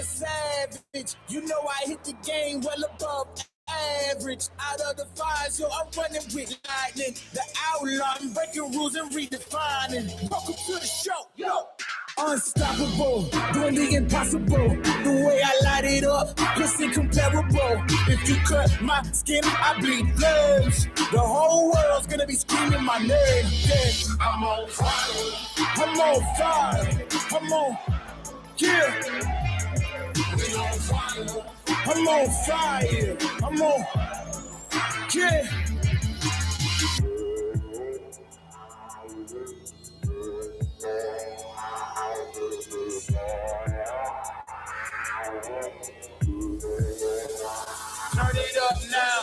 a savage. You know I hit the game well above average. Out of the fire, so I'm running with lightning. The outlaw, I'm breaking rules and redefining. Welcome to the show, yo. Unstoppable, doing the impossible. The way I light it up, it's incomparable. If you cut my skin, I bleed bloods. The whole world's gonna be screaming my name. Yeah. I'm on fire. I'm on fire. I'm on, yeah. We on fire. I'm on fire. I'm on, yeah. Turn it up now.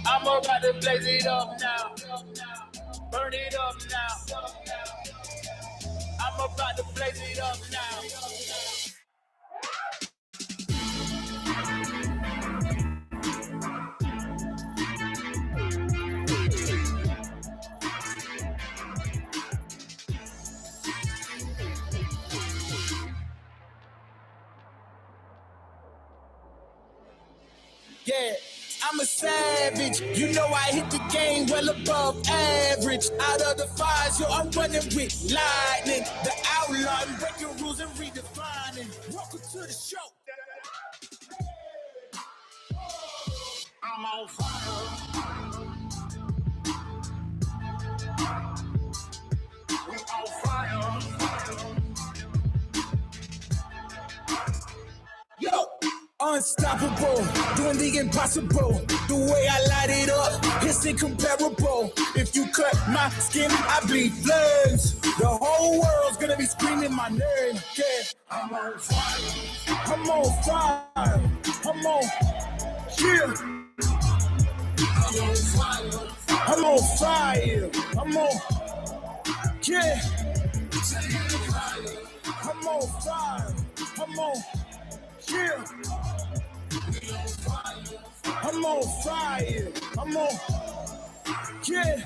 I'm about to blaze it up now. Burn it up now. I'm about to blaze it up now. Yeah, I'm a savage. You know I hit the game well above average. Out of the fires, yo, I'm running with lightning. The outlaw, I'm breaking rules and redefining. Welcome to the show. I'm on fire. We on fire. Yo, unstoppable, doing the impossible. The way I light it up, it's incomparable. If you cut my skin, I bleed bloods. The whole world's gonna be screaming my name. Yeah, I'm on fire. I'm on fire. I'm on, yeah. I'm on fire. I'm on fire. I'm on, yeah. I'm on fire. I'm on, yeah. I'm on fire. I'm on, yeah.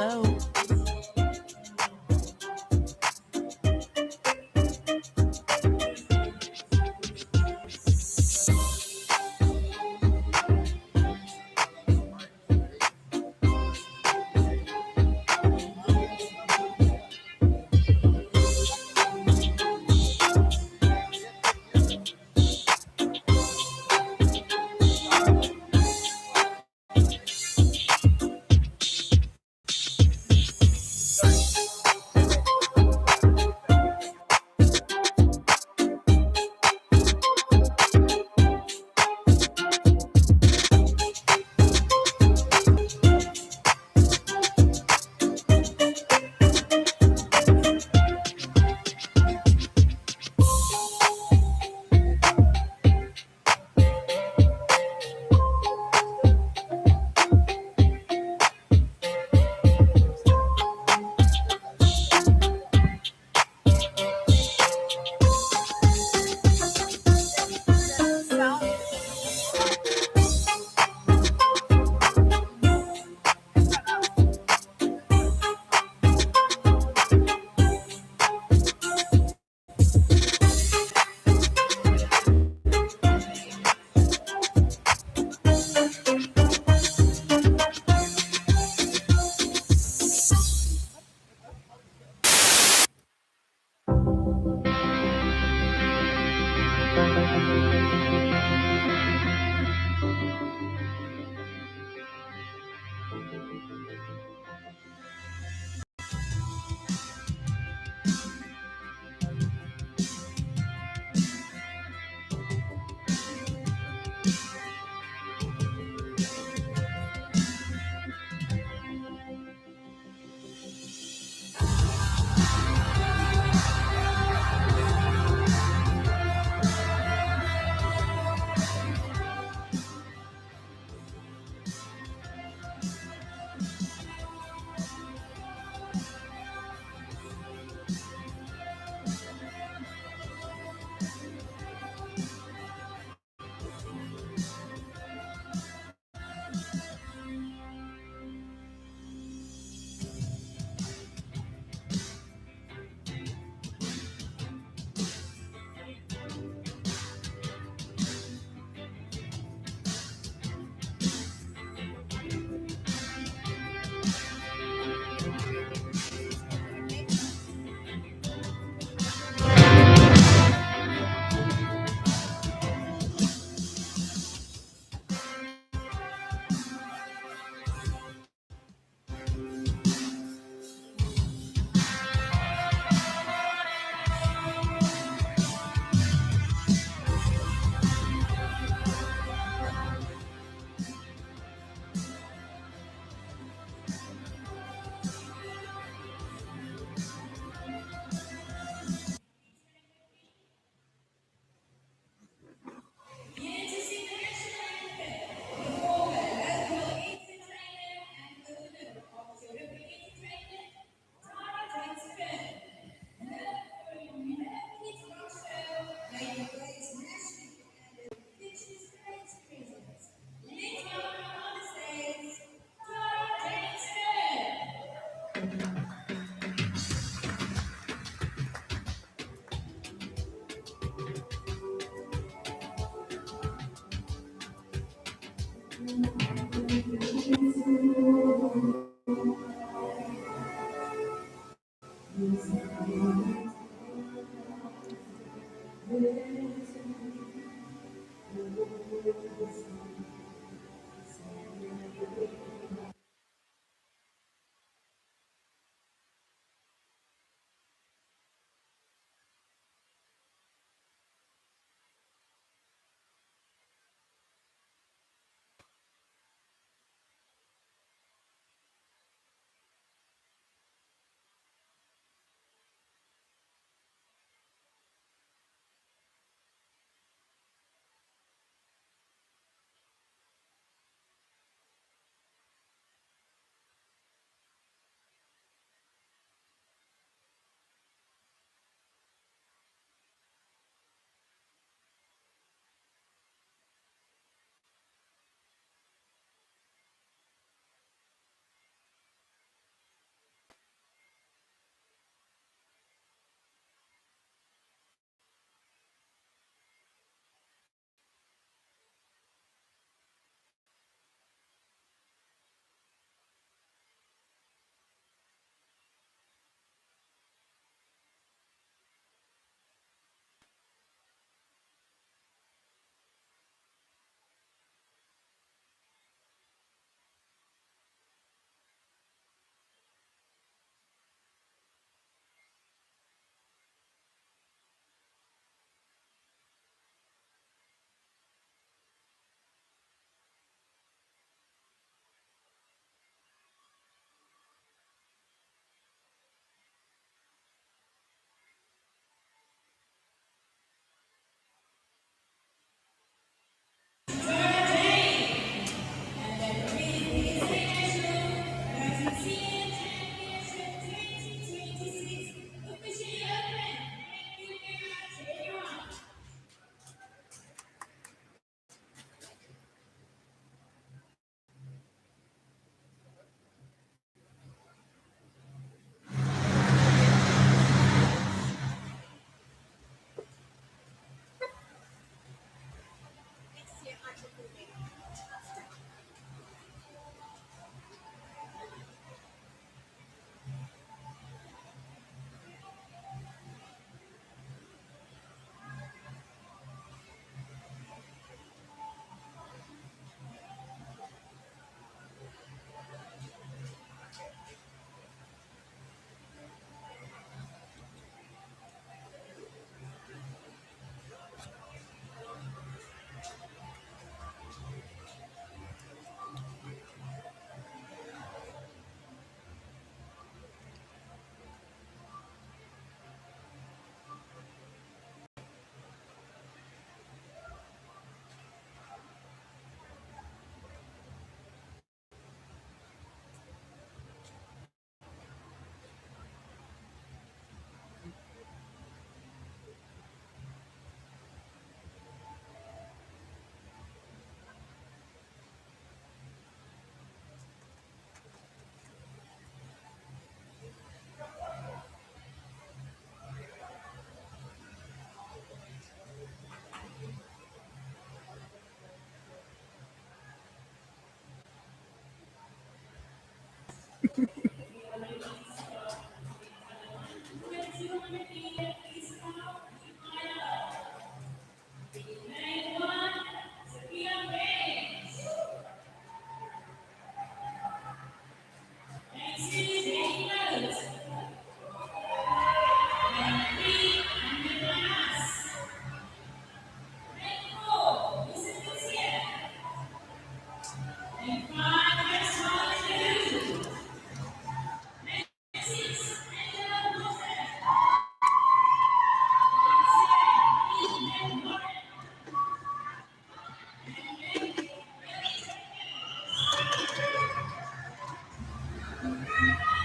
Hello.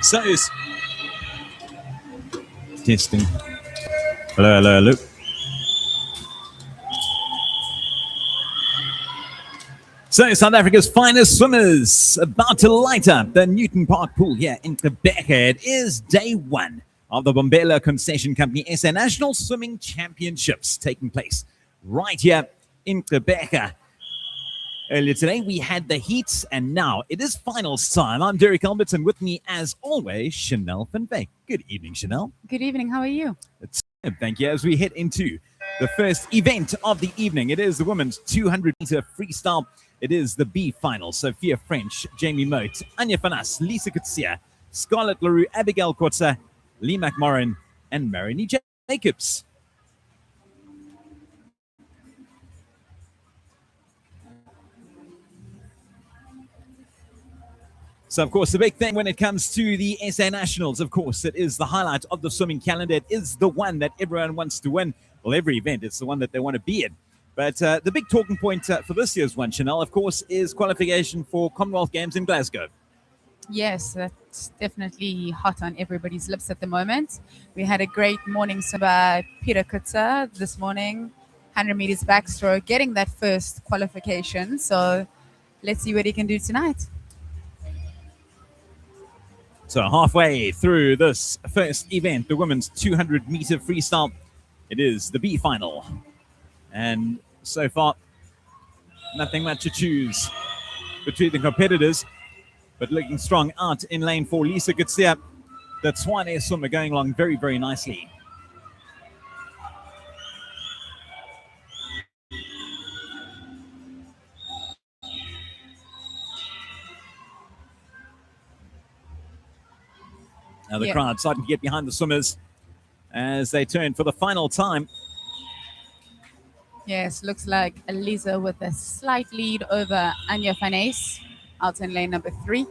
So it's testing. Hello, hello, hello. So South Africa's finest swimmers about to light up the Newton Park pool here in Gqeberha. It is day one of the Bombela Concession Company SA National Swimming Championships taking place right here in Gqeberha. Earlier today, we had the heats, and now it is finals time. I'm Derek Alberts, and with me, as always, Chanel Van Beek. Good evening, Chanel. Good evening. How are you? It's good, thank you. As we head into the first event of the evening, it is the women's 200-meter freestyle. It is the B final. Sophia French, Jamie Moat, Anya Fanas, Lisa Kutsia, Scarlett Leroux, Abigail Kotza, Lee McMorrin, and Marini Jacobs. So, of course, the big thing when it comes to the SA Nationals, of course, it is the highlight of the swimming calendar. It is the one that everyone wants to win. Well, every event, it's the one that they want to be in. But the big talking point for this year's one, Chanel, of course, is qualification for Commonwealth Games in Glasgow. Yes, that's definitely hot on everybody's lips at the moment. We had a great morning swim by Peter Kutzer this morning, 100 meters backstroke, getting that first qualification. So let's see what he can do tonight. So halfway through this first event, the women's 200-meter freestyle, it is the B final. And so far, nothing much to choose between the competitors, but looking strong out in lane 4. Lisa Gutsia, the Tswane swimmer, going along very, very nicely. Now the crowd starting to get behind the swimmers as they turn for the final time. Yes, looks like Elisa with a slight lead over Anya Fanes out in lane number 3.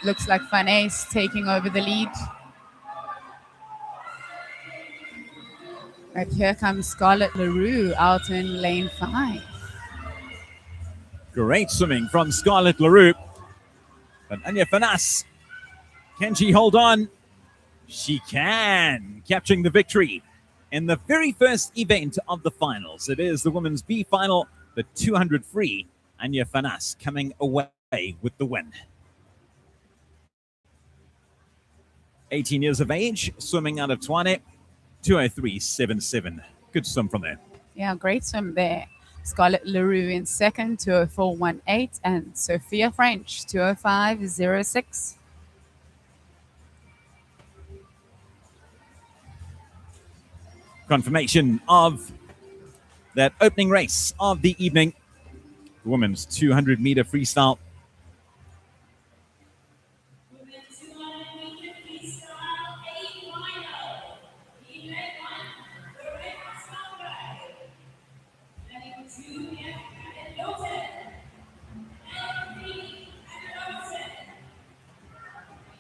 Looks like Fanes taking over the lead. Right, here comes Scarlett Leroux out in lane 5. Great swimming from Scarlett Leroux. But Anya Fanas, can she hold on? She can, capturing the victory in the very first event of the finals. It is the women's B final, the 200 free. Anya Fanas coming away with the win. 18 years of age, swimming out of Tswane, 203.77. Good swim from there. Yeah, great swim there. Scarlett Leroux in second, 204.18, and Sophia French, 205.06. Confirmation of that opening race of the evening. The women's 200-meter freestyle.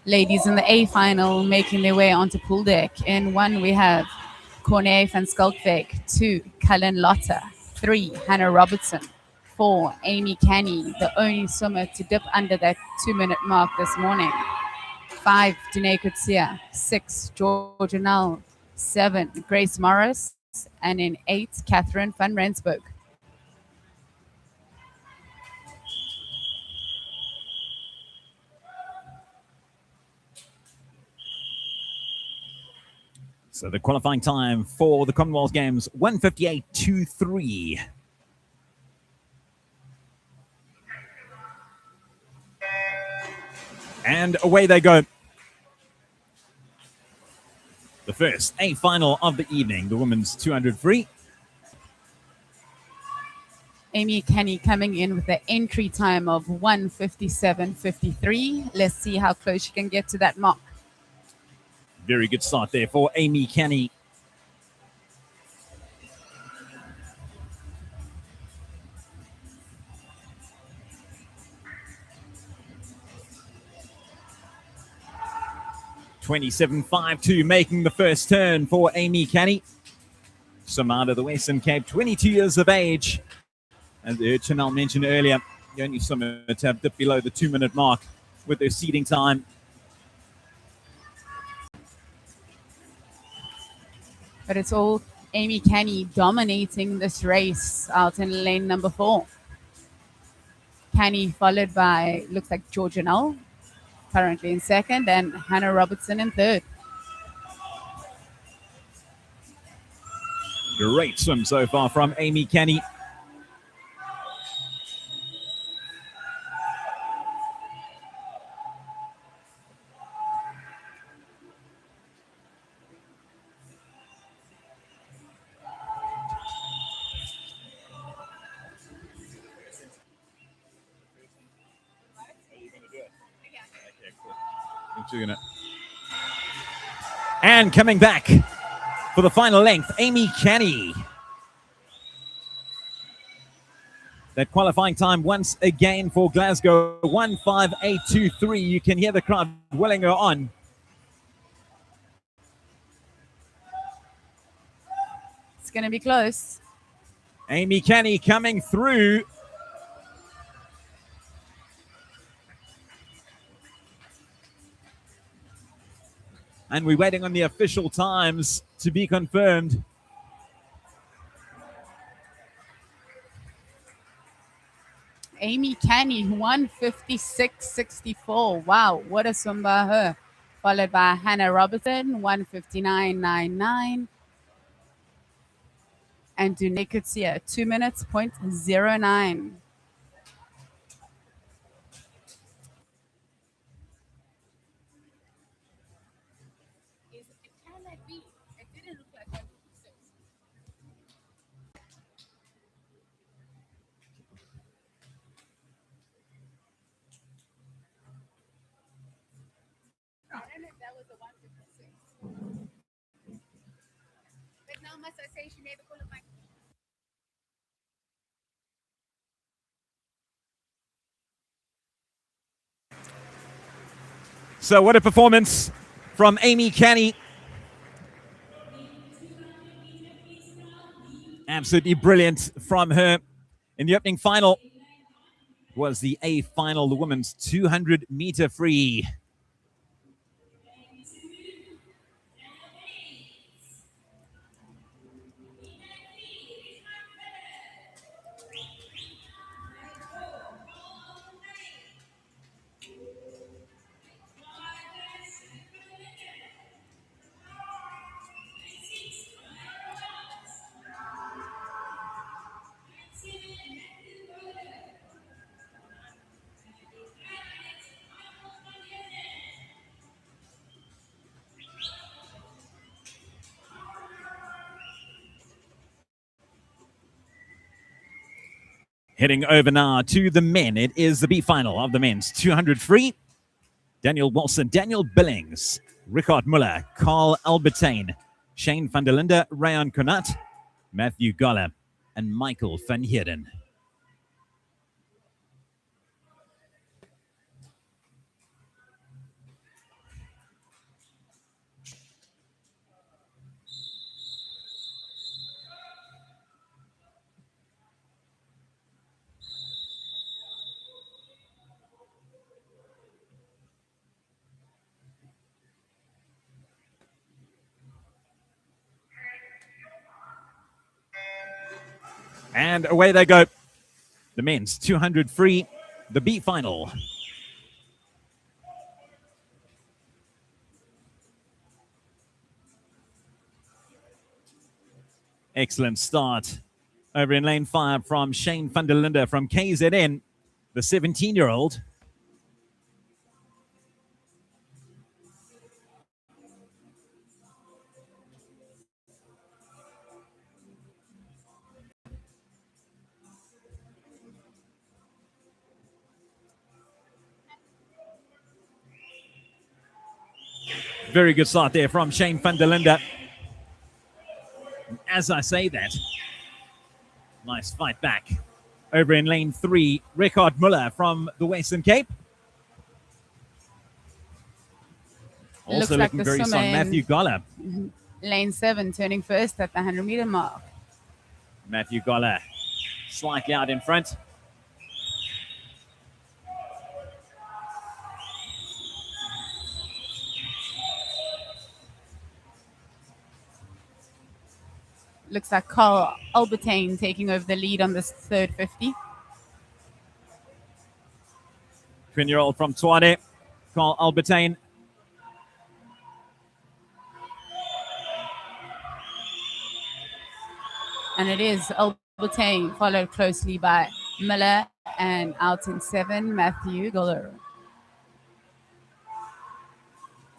Ladies in the A final making their way onto pool deck. In 1, we have Corné van Skalkwyk, 2, Cullen Lotter, 3, Hannah Robertson, 4, Amy Canny, the only swimmer to dip under that 2-minute mark this morning. 5, Danae Kutsia, 6, Georgia Null, 7, Grace Morris, and in 8, Catherine van Rensburg. So the qualifying time for the Commonwealth Games, 1:58.23. And away they go. The first A final of the evening, the women's 200 free. Amy Canny coming in with an entry time of 1:57.53. Let's see how close she can get to that mark. Very good start there for Amy Canny. (27.52) making the first turn for Amy Canny. Some out of the Western Cape, 22 years of age. As the Chanel mentioned earlier, the only swimmer to have dipped below the 2-minute mark with their seeding time. But it's all Amy Canny dominating this race out in lane number 4. Canny followed by, looks like Georgia Null, currently in second, and Hannah Robertson in third. Great swim so far from Amy Canny. And coming back for the final length, Amy Canny. That qualifying time once again for Glasgow, 1:58.23. You can hear the crowd willing her on. It's going to be close. Amy Canny coming through. And we're waiting on the official times to be confirmed. Amy Canny, 1:56.64. Wow, what a swim by her. Followed by Hannah Robertson, 1:59.99. And Dune Kutsia, 2 minutes, 0.09. So what a performance from Amy Canny. Absolutely brilliant from her. In the opening final was the A final, the women's 200-meter free. Heading over now to the men. It is the B final of the men's 200 free. Daniel Wilson, Daniel Billings, Richard Muller, Carl Albertine, Shane van der Linde, Rayan Konat, Matthew Goller, and Michael van Heerden. And away they go. The men's 200 free, the B final. Excellent start over in lane 5 from Shane van der Linde from KZN, the 17-year-old. Very good start there from Shane van der Linde. As I say that, nice fight back. Over in lane 3, Richard Muller from the Western Cape. Also Looks looking like very strong, Matthew Goller. Lane 7 turning first at the 100-meter mark. Matthew Goller slightly out in front. Looks like Carl Albertine taking over the lead on this third 50. 20-year-old from Tshwane, Carl Albertine. And it is Albertine, followed closely by Miller, and out in 7, Matthew Goller.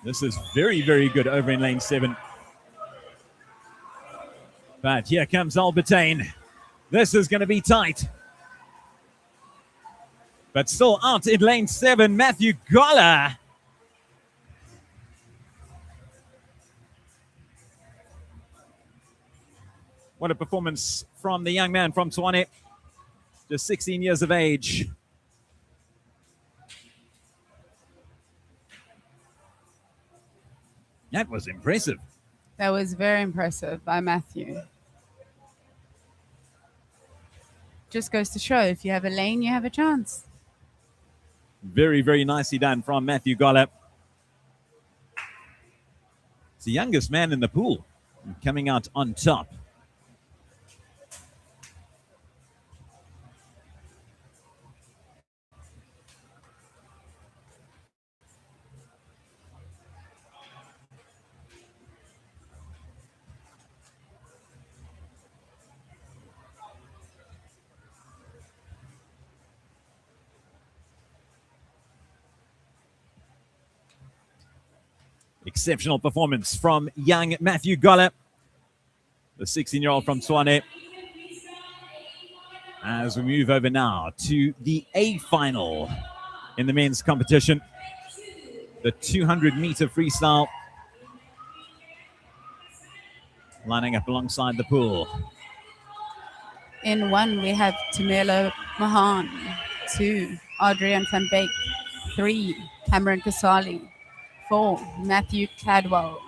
This is very, very good over in lane 7. But here comes Albertine. This is going to be tight. But still out in lane 7, Matthew Goller. What a performance from the young man from Tshwane, just 16 years of age. That was impressive. That was very impressive by Matthew. Just goes to show, if you have a lane, you have a chance. Very, very nicely done from Matthew Goller. It's the youngest man in the pool, coming out on top. Exceptional performance from young Matthew Goller, the 16-year-old from Tshwane. As we move over now to the A final in the men's competition, the 200-meter freestyle, lining up alongside the pool. In 1, we have Tumelo Mahan. 2, Adrian van Beek. 3, Cameron Casali. 4, Matthew Cadwell.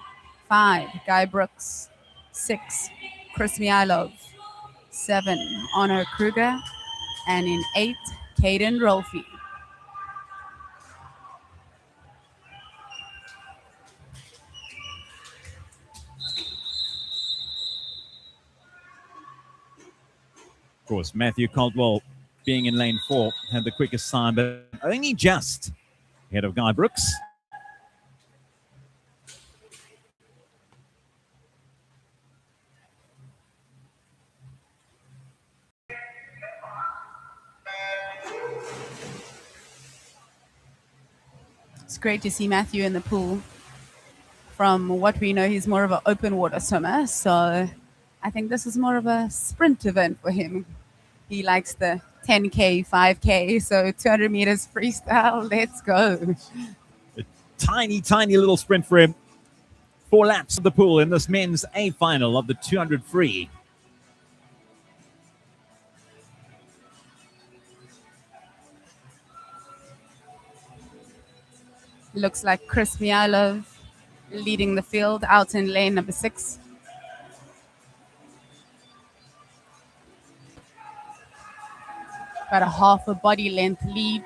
5, Guy Brooks. 6, Chris Mihailov. 7, Honor Kruger. And in 8, Caden Rolfe. Of course, Matthew Caldwell, being in lane 4, had the quickest time, but only just ahead of Guy Brooks. It's great to see Matthew in the pool. From what we know, he's more of an open water swimmer, so I think this is more of a sprint event for him. He likes the 10K, 5K, so 200 meters freestyle, let's go. A tiny, tiny little sprint for him. 4 laps of the pool in this men's A final of the 200 free. Looks like Chris Mihailov leading the field out in lane number 6. About a half a body length lead.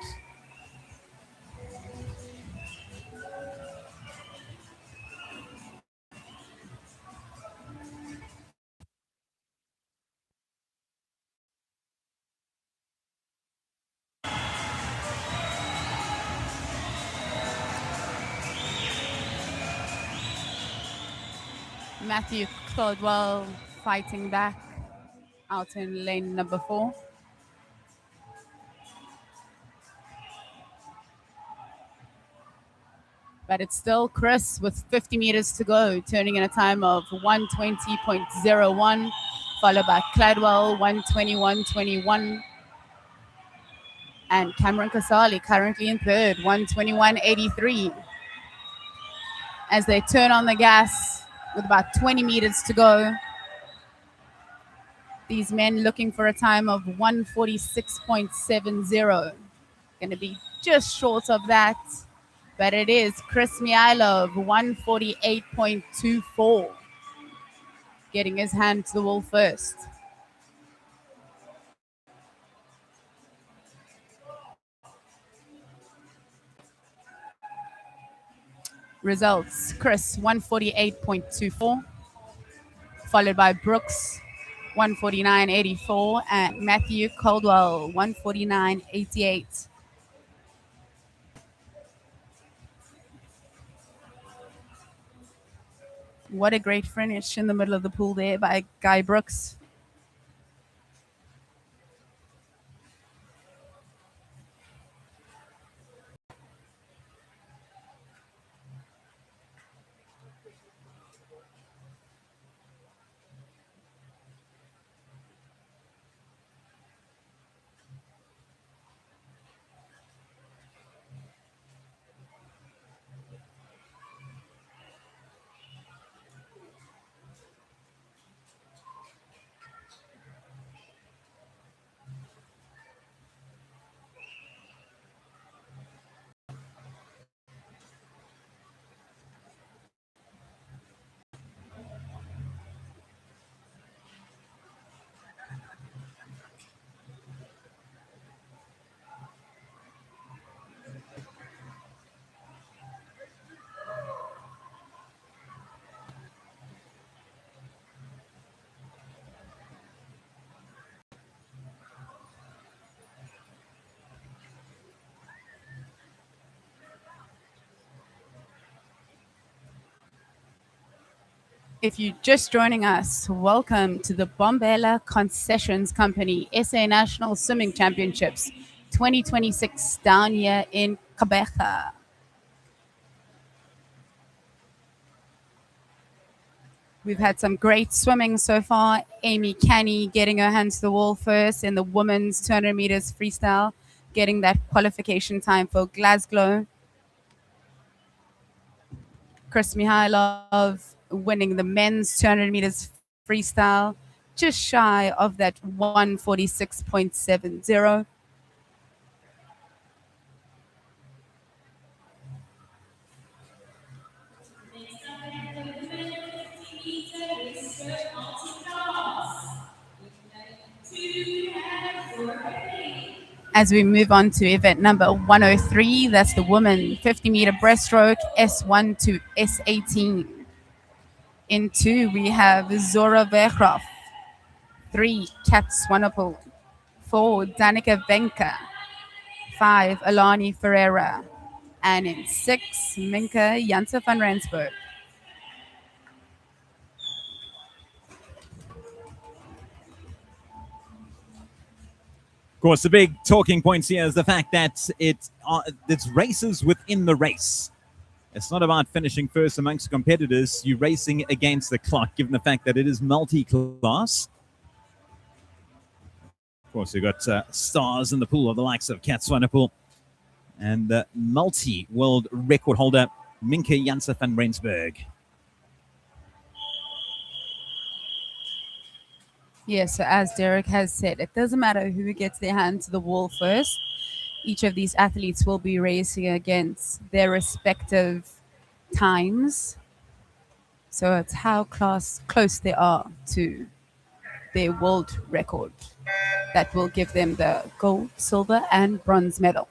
Matthew Caldwell fighting back out in lane number 4. But it's still Chris with 50 meters to go, turning in a time of 1:20.01, followed by Cladwell, 1:21.21. And Cameron Casali currently in third, 1:21.83. As they turn on the gas with about 20 meters to go, these men looking for a time of 1:46.70. Going to be just short of that. But it is Chris Mihailov, 1:48.24. getting his hand to the wall first. Results: Chris 148.24, followed by Brooks 149.84, and Matthew Caldwell 149.88. What a great finish in the middle of the pool there by Guy Brooks. If you're just joining us, welcome to the Bombela Concessions Company SA National Swimming Championships 2026 down here in Gqeberha. We've had some great swimming so far. Amy Canny getting her hand to the wall first in the women's 200 meters freestyle, getting that qualification time for Glasgow. Chris Mihailov winning the men's 200 meters freestyle, just shy of that 146.70. As we move on to event number 103, that's the women 50 meter breaststroke S1 to S18. In 2, we have Zora Verhoff. 3, Kat Swanepoel. 4, Danica Venka. 5, Alani Ferreira. And in 6, Minka Janse van Rensburg. Of course, the big talking points here is the fact that it's races within the race. It's not about finishing first amongst competitors. You're racing against the clock, given the fact that it is multi-class. Of course, you've got stars in the pool of the likes of Kat Swanepoel and the multi-world record holder, Minka Janse van Rensburg. Yes, so as Derek has said, it doesn't matter who gets their hand to the wall first. Each of these athletes will be racing against their respective times. So it's how close they are to their world record that will give them the gold, silver, and bronze medal.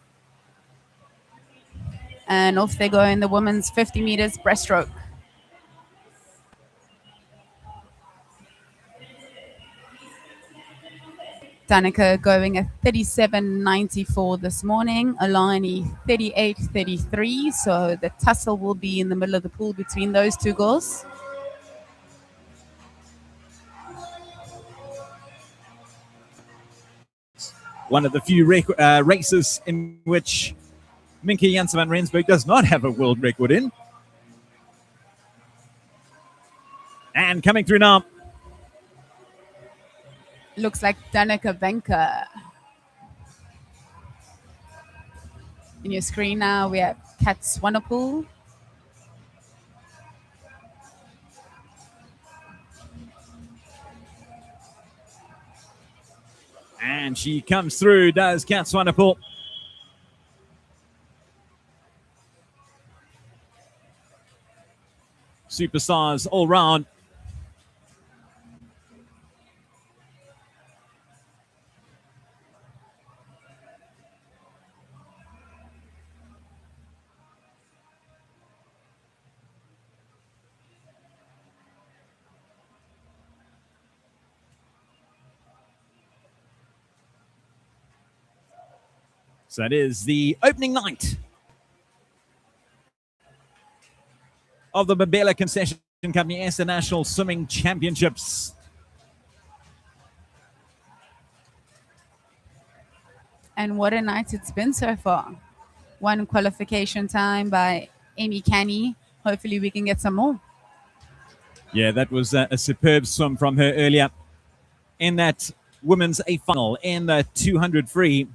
And off they go in the women's 50 meters breaststroke. Danica going at 37.94 this morning. Alani 38.33. So the tussle will be in the middle of the pool between those two girls. One of the few races in which Minka Janse van Rensburg does not have a world record in. And coming through now, Looks like Danica Venka. In your screen now, we have Kat Swanepoel. and she comes through, does Kat Swanepoel. Superstars all round. So it is the opening night of the Gqeberha Concession Company International Swimming Championships. And what a night it's been so far. One qualification time by Amy Canny. Hopefully we can get some more. Yeah, that was a superb swim from her earlier in that women's A final in the 200 free.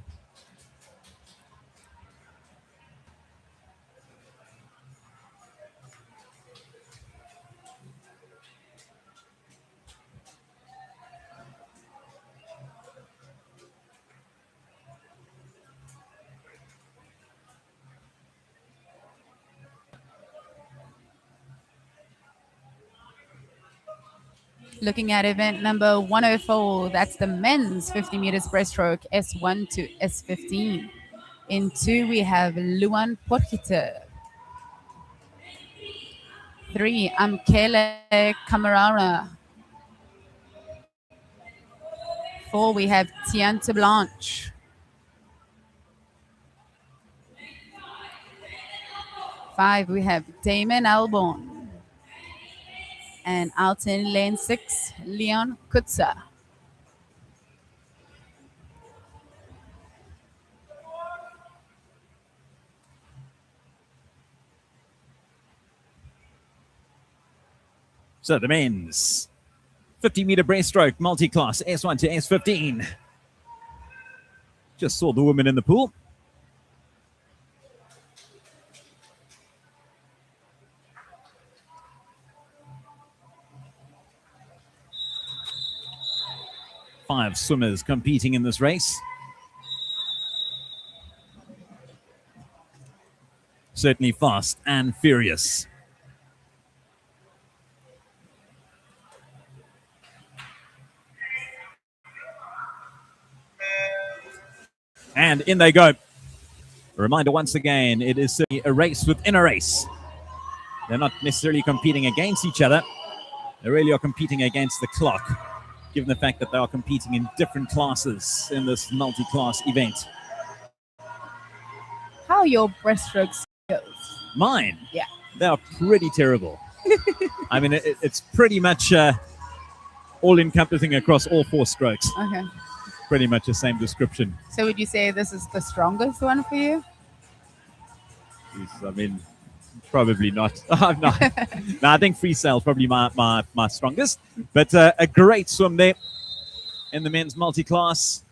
Looking at event number 104, that's the men's 50 meters breaststroke, S1 to S15. In 2, we have Luan Potgieter. 3, Amkele Camarara. 4, we have Tianta Blanche. 5, we have Damon Albon. And out in lane 6, Leon Kutza. So the men's 50-meter breaststroke multi-class S1 to S15. Just saw the women in the pool. Five swimmers competing in this race. Certainly fast and furious. And in they go. A reminder once again, it is a race within a race. They're not necessarily competing against each other. They really are competing against the clock, given the fact that they are competing in different classes in this multi-class event. How are your breaststroke skills? Mine? Yeah. They are pretty terrible. I mean, it's pretty much all-encompassing across all four strokes. Okay. Pretty much the same description. So would you say this is the strongest one for you? I mean, probably not. I'm not. No, I think freestyle is probably my strongest. But a great swim there in the men's multi-class.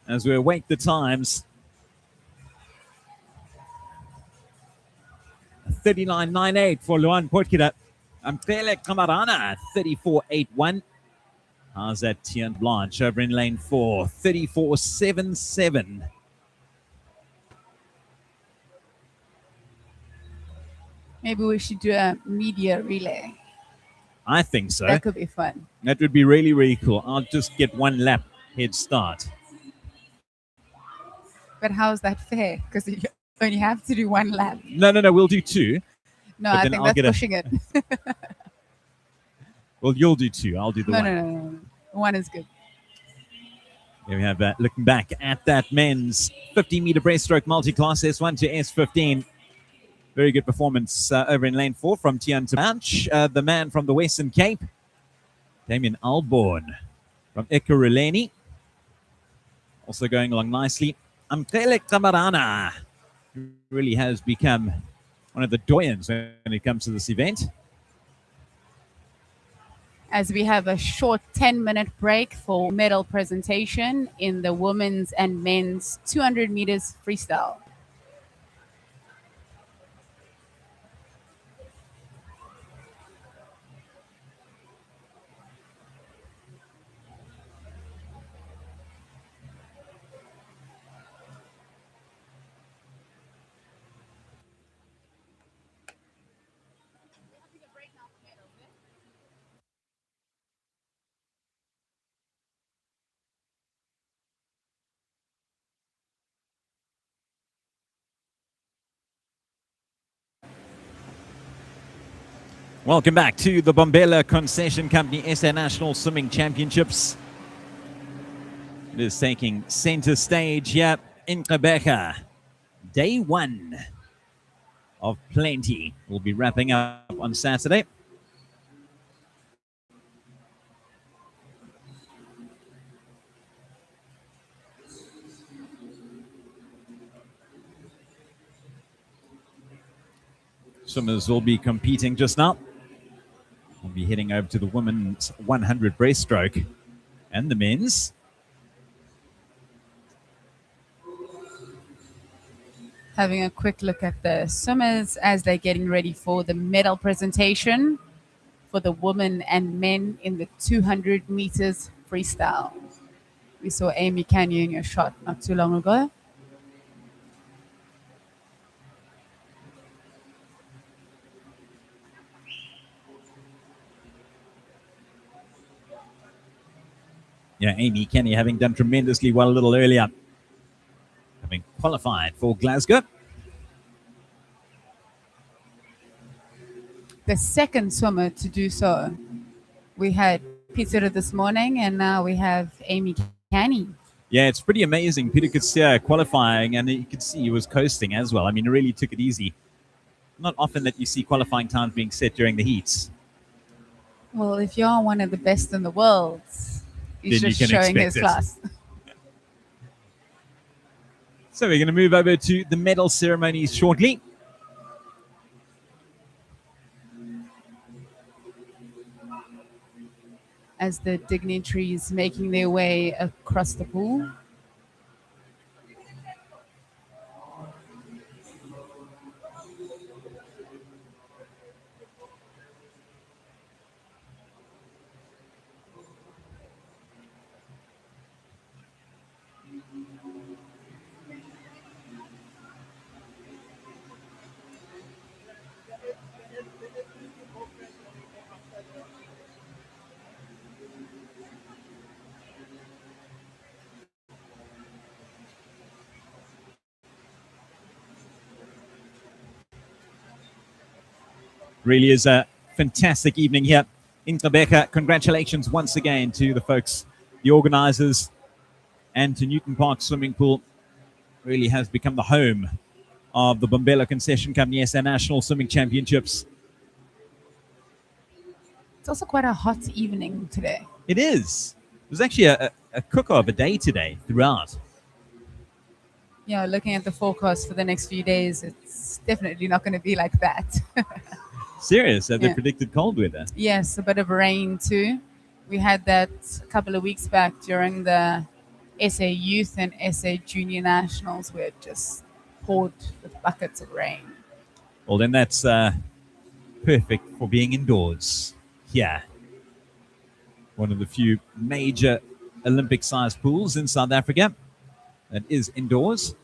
As we await the times. 39.98 for Luan Potgieter. Amkele Camarara, 34.81. How's that Tiant Blanche over in lane 4? 34.77. Maybe we should do a media relay. I think so. That could be fun. That would be really, really cool. I'll just get one lap head start. But how's that fair? Because you only have to do one lap. No, we'll do two. No, I think that's pushing it. Well, you'll do two. I'll do the one. No. One is good. Here we have that. Looking back at that men's 50-meter breaststroke multi-class S1 to S15. Very good performance over in lane 4 from Tianta Blanche, the man from the Western Cape. Damien Alborn from Ekurhuleni. Also going along nicely. Amkele Camarara, who really has become one of the doyens when it comes to this event. As we have a short 10-minute break for medal presentation in the women's and men's 200 meters freestyle. Welcome back to the Gqeberha Concession Company SA National Swimming Championships. It is taking center stage here in Gqeberha. Day 1 of plenty. We'll be wrapping up on Saturday. Swimmers will be competing just now. We'll be heading over to the women's 100 breaststroke and the men's. Having a quick look at the swimmers as they're getting ready for the medal presentation for the women and men in the 200 meters freestyle. We saw Amy Canyon in your shot not too long ago. Yeah, Amy Kenny having done tremendously well a little earlier, having qualified for Glasgow. The second swimmer to do so. We had Peter this morning, and now we have Amy Canny. Yeah, it's pretty amazing. Peter Gqeberha qualifying, and you could see he was coasting as well. I mean, he really took it easy. Not often that you see qualifying times being set during the heats. Well, if you're one of the best in the world, he's Then just you can showing his expect it. class. So we're going to move over to the medal ceremonies shortly. As the dignitaries making their way across the pool. Really is a fantastic evening here in Gqeberha. Congratulations once again to the folks, the organizers, and to Newton Park Swimming Pool. Really has become the home of the Bombela Concession Company SA National Swimming Championships. It's also quite a hot evening today. It is. It was actually a cooker of a day today throughout. Yeah, looking at the forecast for the next few days, it's definitely not going to be like that. Serious, have they Yeah. predicted cold weather? Yes, a bit of rain too. We had that a couple of weeks back during the SA Youth and SA Junior Nationals where it just poured with buckets of rain. Well, then that's perfect for being indoors. Yeah. One of the few major Olympic-sized pools in South Africa that is indoors.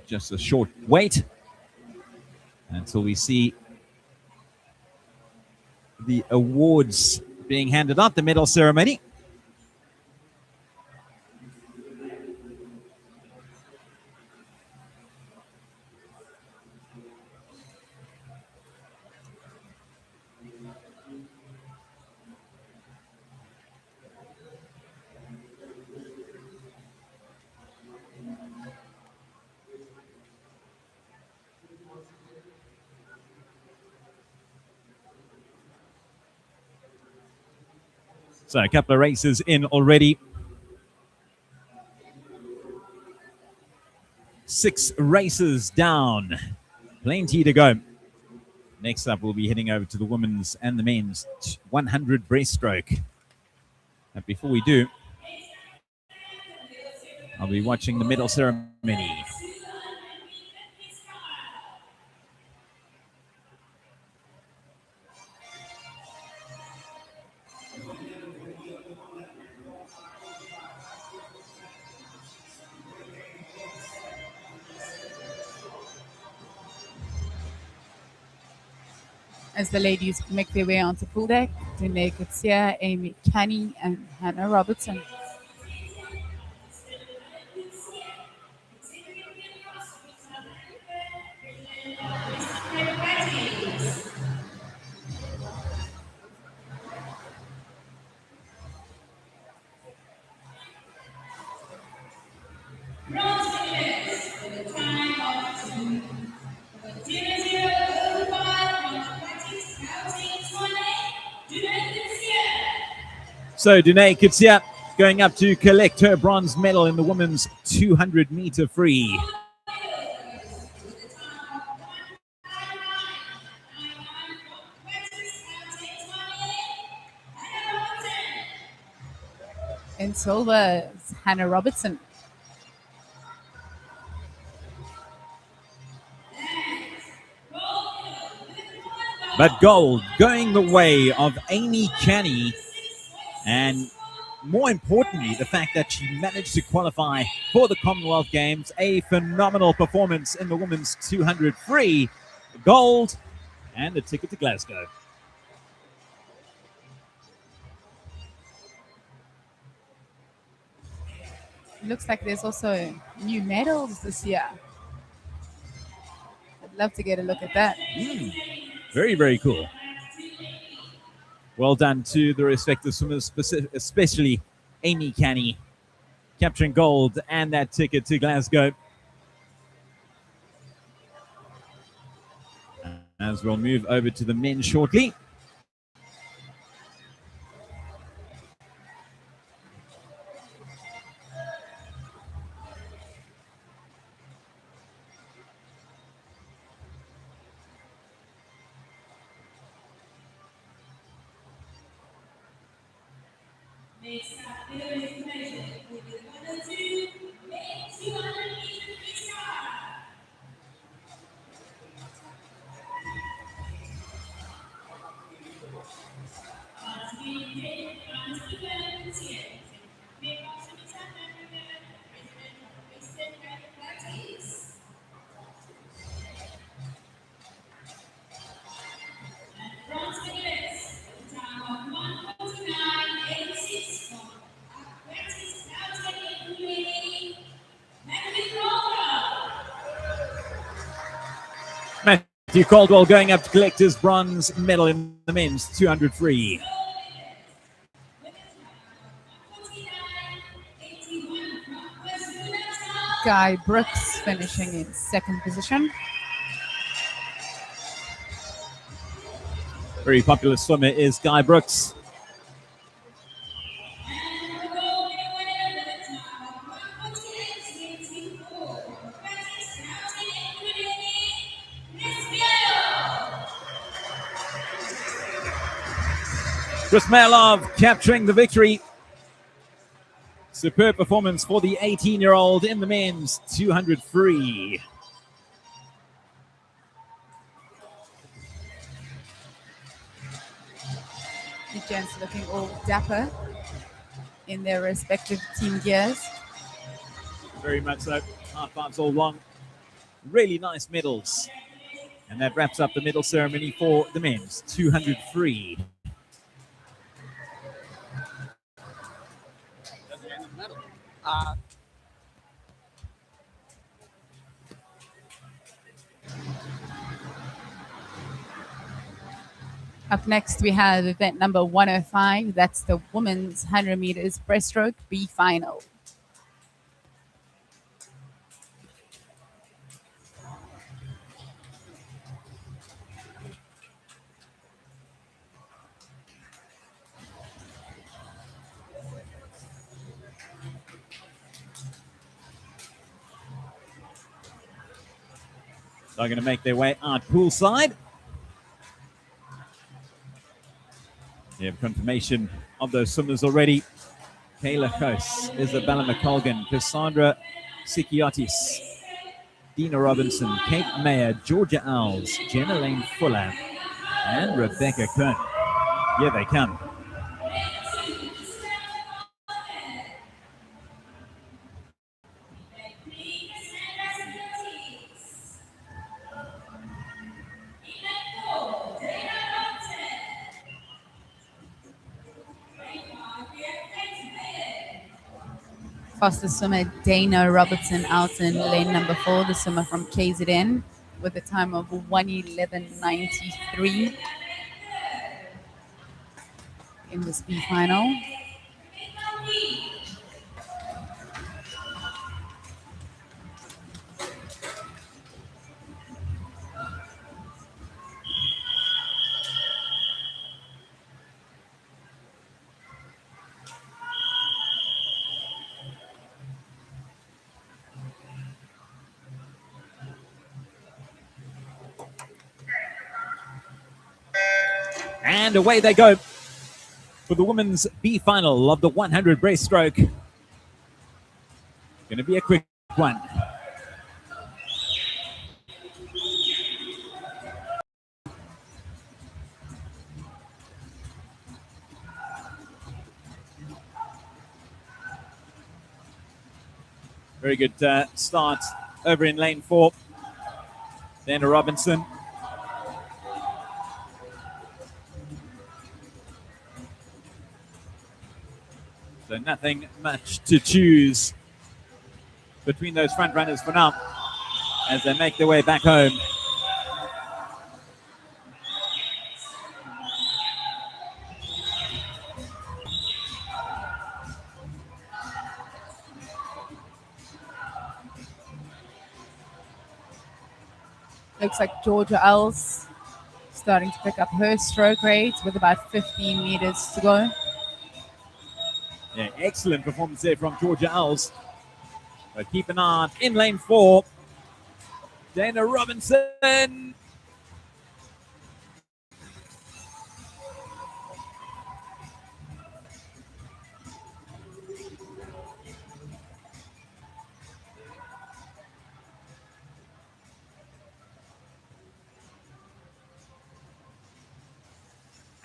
Just a short wait until we see the awards being handed out, the medal ceremony. So a couple of races in already. 6 races down. Plenty to go. Next up, we'll be heading over to the women's and the men's 100 breaststroke. But before we do, I'll be watching the medal ceremony. As the ladies make their way onto pool deck, Dune Gqeberha, Amy Canny, and Hannah Robertson. So Danae Kitsia going up to collect her bronze medal in the women's 200-meter free. In silver, Hannah Robertson. But gold going the way of Amy Canny, and more importantly, the fact that she managed to qualify for the Commonwealth Games. A phenomenal performance in the women's 200 free. Gold and the ticket to Glasgow. Looks like there's also new medals this year. I'd love to get a look at that. Very, very cool. Well done to the respective swimmers, especially Amy Canny, capturing gold and that ticket to Glasgow. As we'll move over to the men shortly. Matthew Caldwell going up to collect his bronze medal in the men's 200 free. Guy Brooks finishing in second position. Very popular swimmer is Guy Brooks. Gqeberha capturing the victory. Superb performance for the 18-year-old in the men's 200 free. The gents looking all dapper in their respective team gears. Very much so. Half pipes all long. Really nice medals. And that wraps up the medal ceremony for the men's 200 free. Up next, we have event number 105. That's the women's 100 meters breaststroke B final. They're going to make their way out poolside. You have confirmation of those swimmers already. Kayla Khos, Isabella McColgan, Cassandra Sikiotis, Dina Robinson, Kate Mayer, Georgia Owls, Jenna Lane Fuller, and Rebecca Kern. Here they come. Fastest swimmer Dana Robertson out in lane number 4, the swimmer from KZN, with a time of 1:11.93 in the speed final. And away they go for the women's B final of the 100 breaststroke. Going to be a quick one. Very good start over in lane 4. Dana Robinson. So nothing much to choose between those front runners for now as they make their way back home. Looks like Georgia Els starting to pick up her stroke rate with about 15 meters to go. Yeah, excellent performance there from Georgia Els. But keep an eye on in lane 4. Dana Robinson.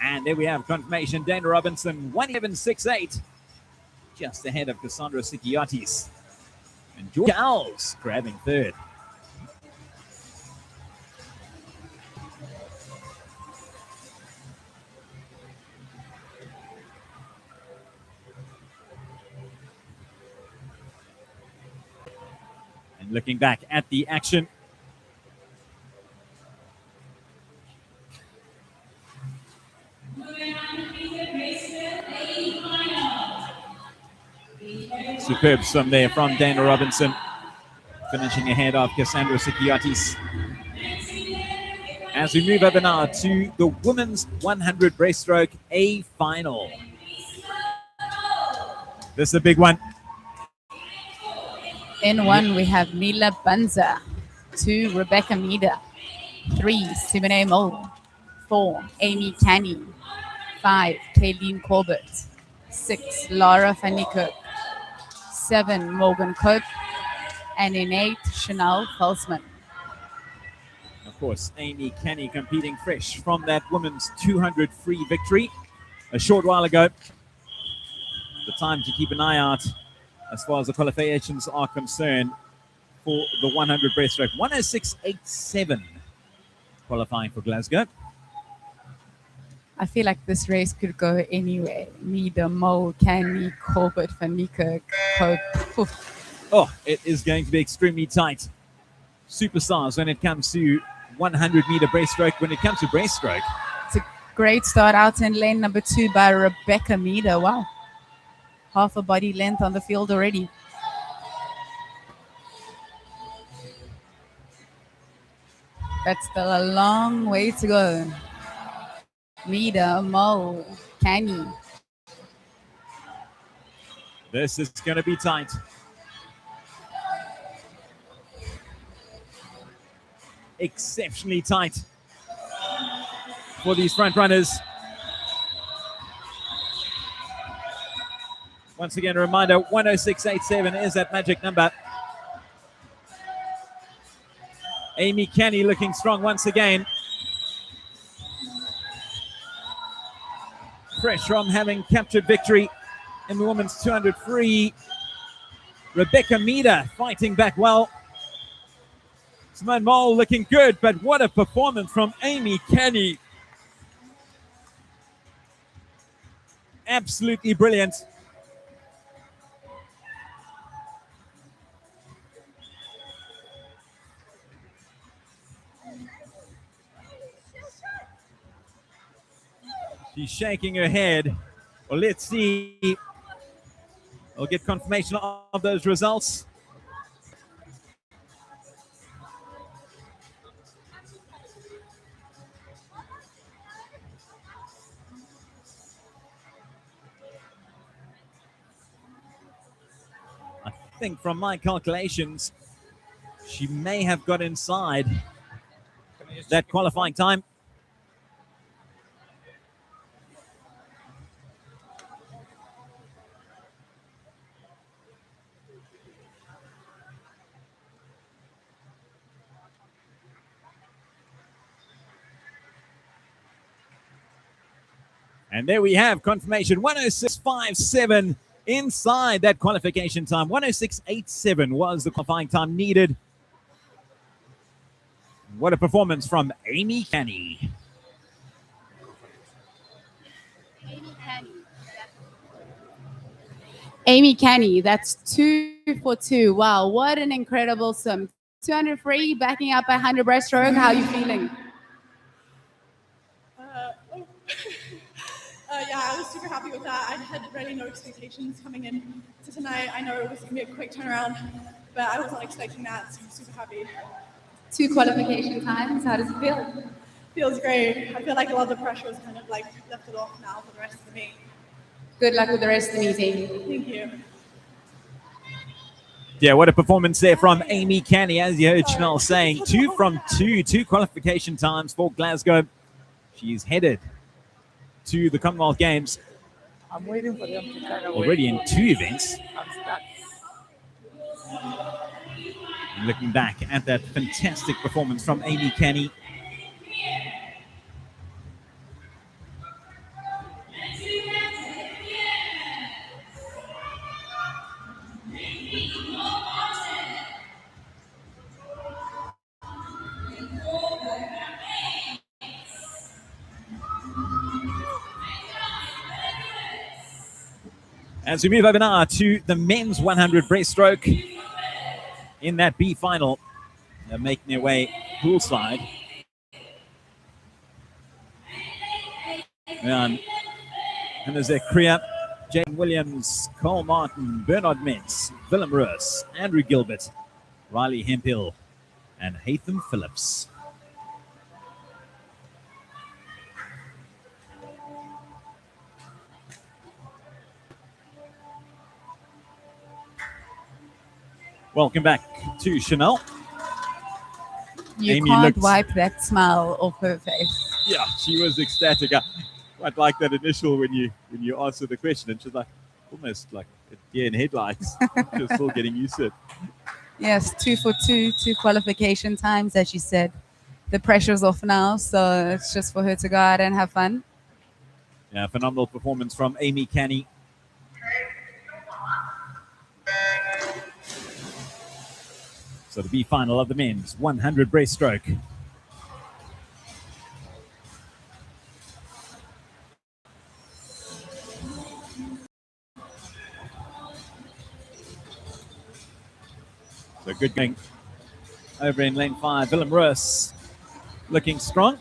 And there we have confirmation. Dana Robinson, 1:11.68, just ahead of Cassandra Sikiotis. And Georgia Els grabbing third. And looking back at the action, superb swim there from Dana Robinson, finishing ahead of Cassandra Sikiotis. As we move over now to the women's 100 breaststroke A final. This is a big one. In 1, we have Mila Banza. 2, Rebecca Mida. 3, Simone Mole. 4, Amy Canny. 5, Kayleen Corbett. 6, Laura van Niekerk. 7, Morgan Cope. And in 8, Chanel Felsman. Of course, Amy Canny competing fresh from that women's 200 free victory a short while ago. The time to keep an eye out as far as the qualifications are concerned for the 100 breaststroke. 1:06.87 qualifying for Glasgow. I feel like this race could go anywhere. Mida, Mole, Canny, Corbett, van Niekerk, Cope. Oof. Oh, it is going to be extremely tight. Superstars when it comes to 100-meter breaststroke. When it comes to breaststroke, It's a great start out in lane number 2 by Rebecca Mida. Wow. Half a body length on the field already. That's still a long way to go. Mida, Mo, Canny. this is going to be tight. Exceptionally tight for these front runners. Once again, a reminder, 1:06.87 is that magic number. Amy Canny looking strong once again. Fresh from having captured victory in the women's 200 free. Rebecca Mida fighting back well. Simone Mole looking good, but what a performance from Amy Canny. Absolutely brilliant. She's shaking her head. Well, let's see. We'll get confirmation of those results. I think from my calculations, she may have got inside that qualifying time. And there we have confirmation 106.57 inside that qualification time. 106.87 was the qualifying time needed. What a performance from Amy Canny. Amy Canny, that's 2 for 2. Wow, what an incredible swim. 200 free, backing up 100 breaststroke. How are you feeling? Yeah, I was super happy with that. I had really no expectations coming in to tonight. I know it was going to be a quick turnaround, but I wasn't expecting that, so I'm super happy. 2 qualification times, how does it feel? Feels great. I feel like a lot of the pressure was kind of like lifted off now for the rest of the meet. Good luck with the rest of the meeting. Thank you. Yeah, what a performance there from Amy Canny. As you heard Chanel saying, 2 from 2, 2 qualification times for Glasgow. She's headed to the Commonwealth Games. I'm waiting for them to kind of already in 2 events. I'm stuck. Looking back at that fantastic performance from Amy Canny. As we move over now to the men's 100 breaststroke in that B final, they're making their way poolside. And there's Kriya, Jane Williams, Cole Martin, Bernard Mintz, Willem Roos, Andrew Gilbert, Riley Hemphill, and Hatham Phillips. Welcome back to Chanel. You Amy can't looked- wipe that smile off her face. Yeah, she was ecstatic. I quite like that initial when you answered the question, and she's like almost like a deer in headlights. She was still getting used to it. Yes, 2 for 2, 2 qualification times, as she said. The pressure's off now, so it's just for her to go out and have fun. Yeah, phenomenal performance from Amy Canny. So the B final of the men's 100 breaststroke. So good going over in lane 5. Willem Roos looking strong.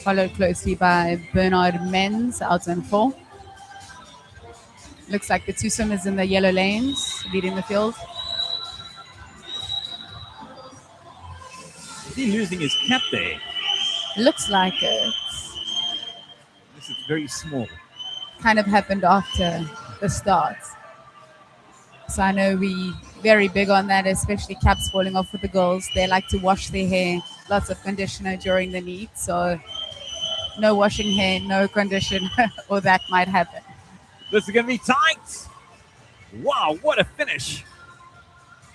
Followed closely by Bernard Menz out in 4. Looks like the 2 swimmers in the yellow lanes leading the field. Is he losing his cap there? Looks like it. This is very small. Kind of happened after the start. So I know we very big on that, especially caps falling off with the girls. They like to wash their hair, lots of conditioner during the meet. So no washing hair, no conditioner, or that might happen. This is going to be tight. Wow, what a finish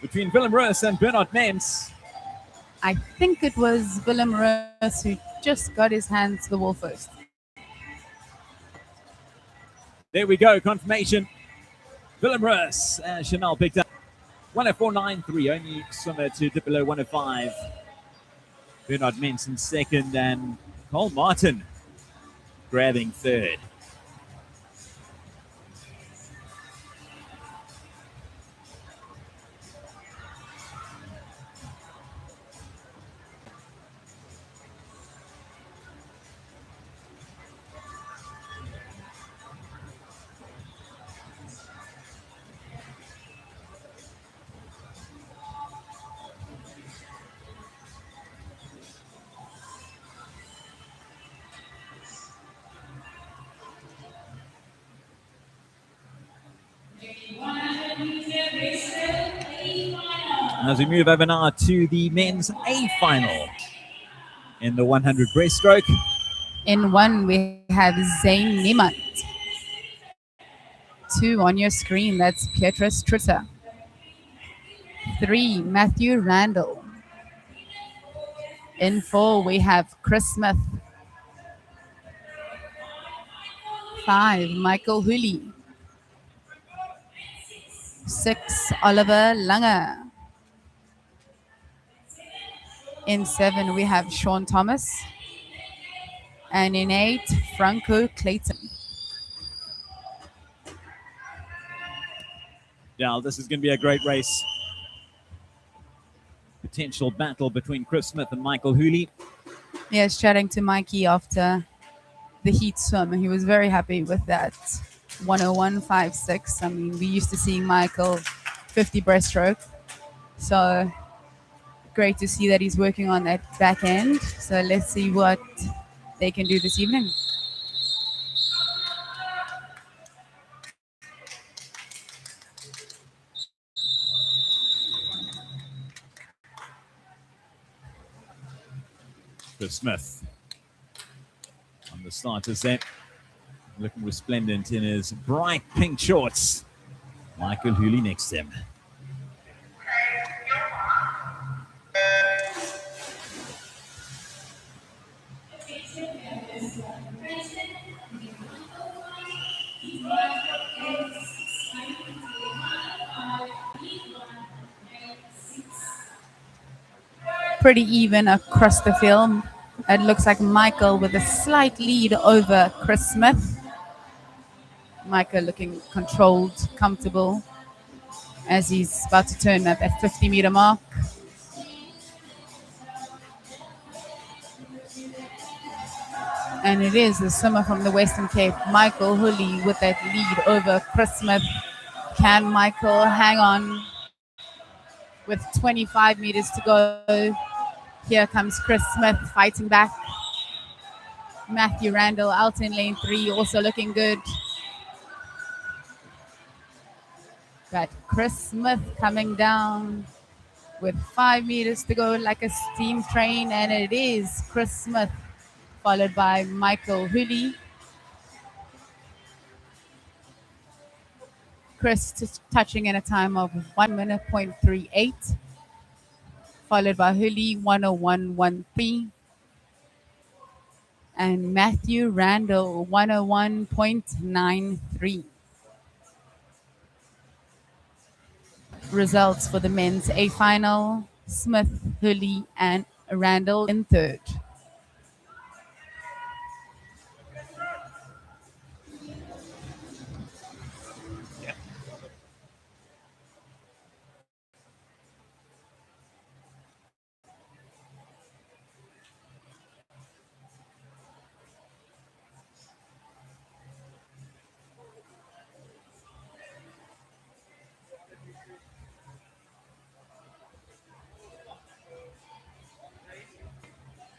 between Willem Roos and Bernard Mintz. I think it was Willem Roos who just got his hand to the wall first. There we go, confirmation. Willem Roos, Chanel picked up 104.93, only swimmer to dip below 105. Bernard Mintz in second, and Cole Martin grabbing third. As we move over now to the men's A final in the 100 breaststroke. In 1, we have Zane Niemand. 2 on your screen, that's Petrus Trutter. 3, Matthew Randall. In 4, we have Chris Smith. 5, Michael Hooley. 6, Oliver Langer. In 7, we have Sean Thomas. And in 8, Franco Clayton. Yeah, this is going to be a great race. Potential battle between Chris Smith and Michael Hooley. Yes, chatting to Mikey after the heat swim. He was very happy with that 101.56. I mean, we used to seeing Michael 50 breaststroke. So great to see that he's working on that back end. So let's see what they can do this evening. Chris Smith on the starters there, looking resplendent in his bright pink shorts. Michael Hooley next to him. Pretty even across the field. It looks like Michael with a slight lead over Chris Smith. Michael looking controlled, comfortable as he's about to turn at that 50-meter mark. And it is the swimmer from the Western Cape, Michael Hooley, with that lead over Chris Smith. Can Michael hang on with 25 meters to go? Here comes Chris Smith fighting back. Matthew Randall out in lane 3, also looking good. Got Chris Smith coming down with 5 meters to go like a steam train, and it is Chris Smith, followed by Michael Hooley. Chris touching in a time of 1:38, followed by Hooley 1:01.13, and Matthew Randall 1:01.93. Results for the men's A final: Smith, Hooley, and Randall in third.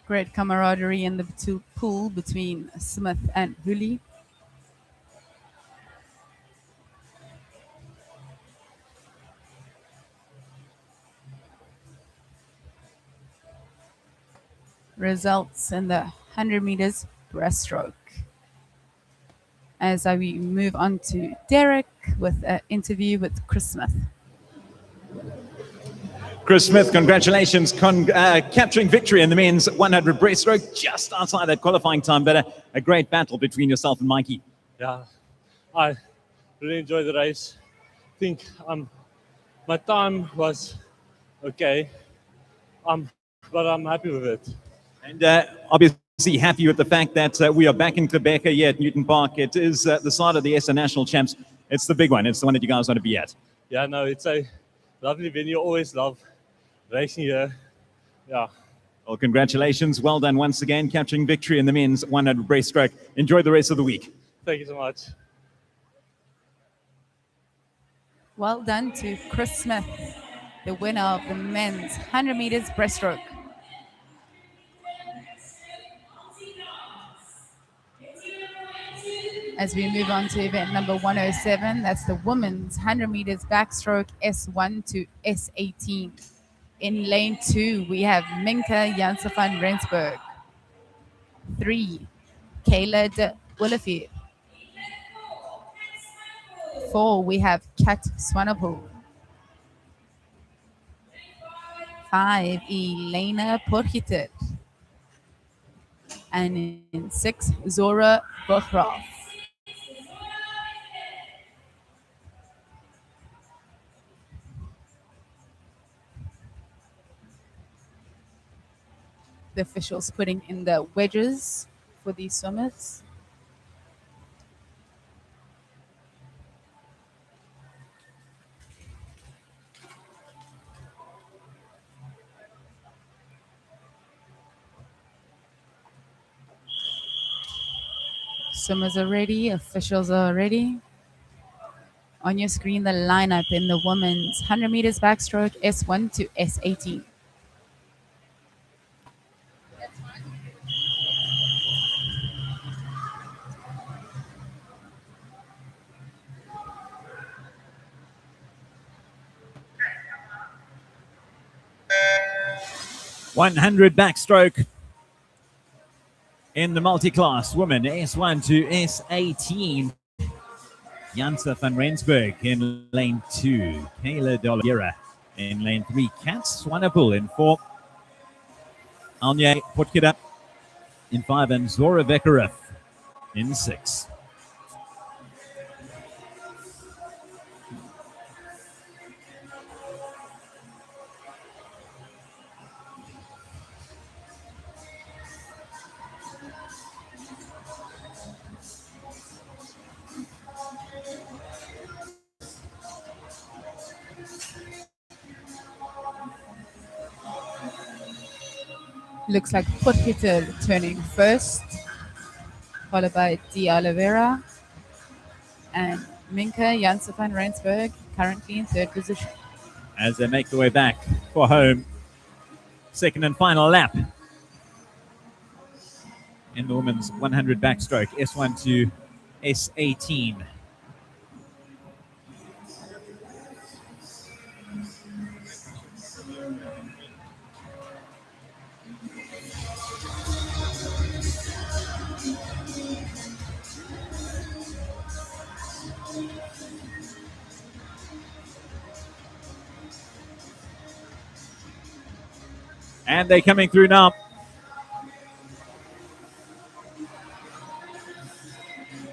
Great camaraderie in the pool between Smith and Hooley. Results in the 100 meters breaststroke. As we move on to Derek with an interview with Chris Smith. Chris Smith, congratulations, capturing victory in the men's 100 breaststroke, just outside that qualifying time, but a great battle between yourself and Mikey. Yeah, I really enjoyed the race. I think my time was okay, but I'm happy with it. And obviously happy with the fact that we are back in Gqeberha here at Newton Park. It is the start of the SA National Champs. It's the big one. It's the one that you guys want to be at. Yeah, no, it's a lovely venue. Always love racing here. Yeah. Well, congratulations. Well done once again, capturing victory in the men's 100 breaststroke. Enjoy the rest of the week. Thank you so much. Well done to Chris Smith, the winner of the men's 100 meters breaststroke. As we move on to event number 107, that's the women's 100 meters backstroke S1 to S18. In lane 2, we have Minka Janse van Rensburg. 3, Kayla de Willefeer. 4, we have Kat Swanepoel. 5, Elena Porchiter. And in 6, Zora Bochrov. The officials putting in the wedges for these swimmers. Swimmers are ready, officials are ready. On your screen, the lineup in the women's 100 meters backstroke S1 to S18. .100 backstroke in the multi-class women S1 to S18. Jansa van Rensburg in lane 2. Kayla Gqeberha in lane 3. Kat Swanepoel in 4. Anya Putkida in 5. And Zora Vekarev in 6. Looks like Potgieter turning first, followed by De Oliveira and Minka Janse van Rensburg currently in 3rd position. As they make their way back for home. Second and final lap in the women's 100 backstroke S1 to S18. And they're coming through now.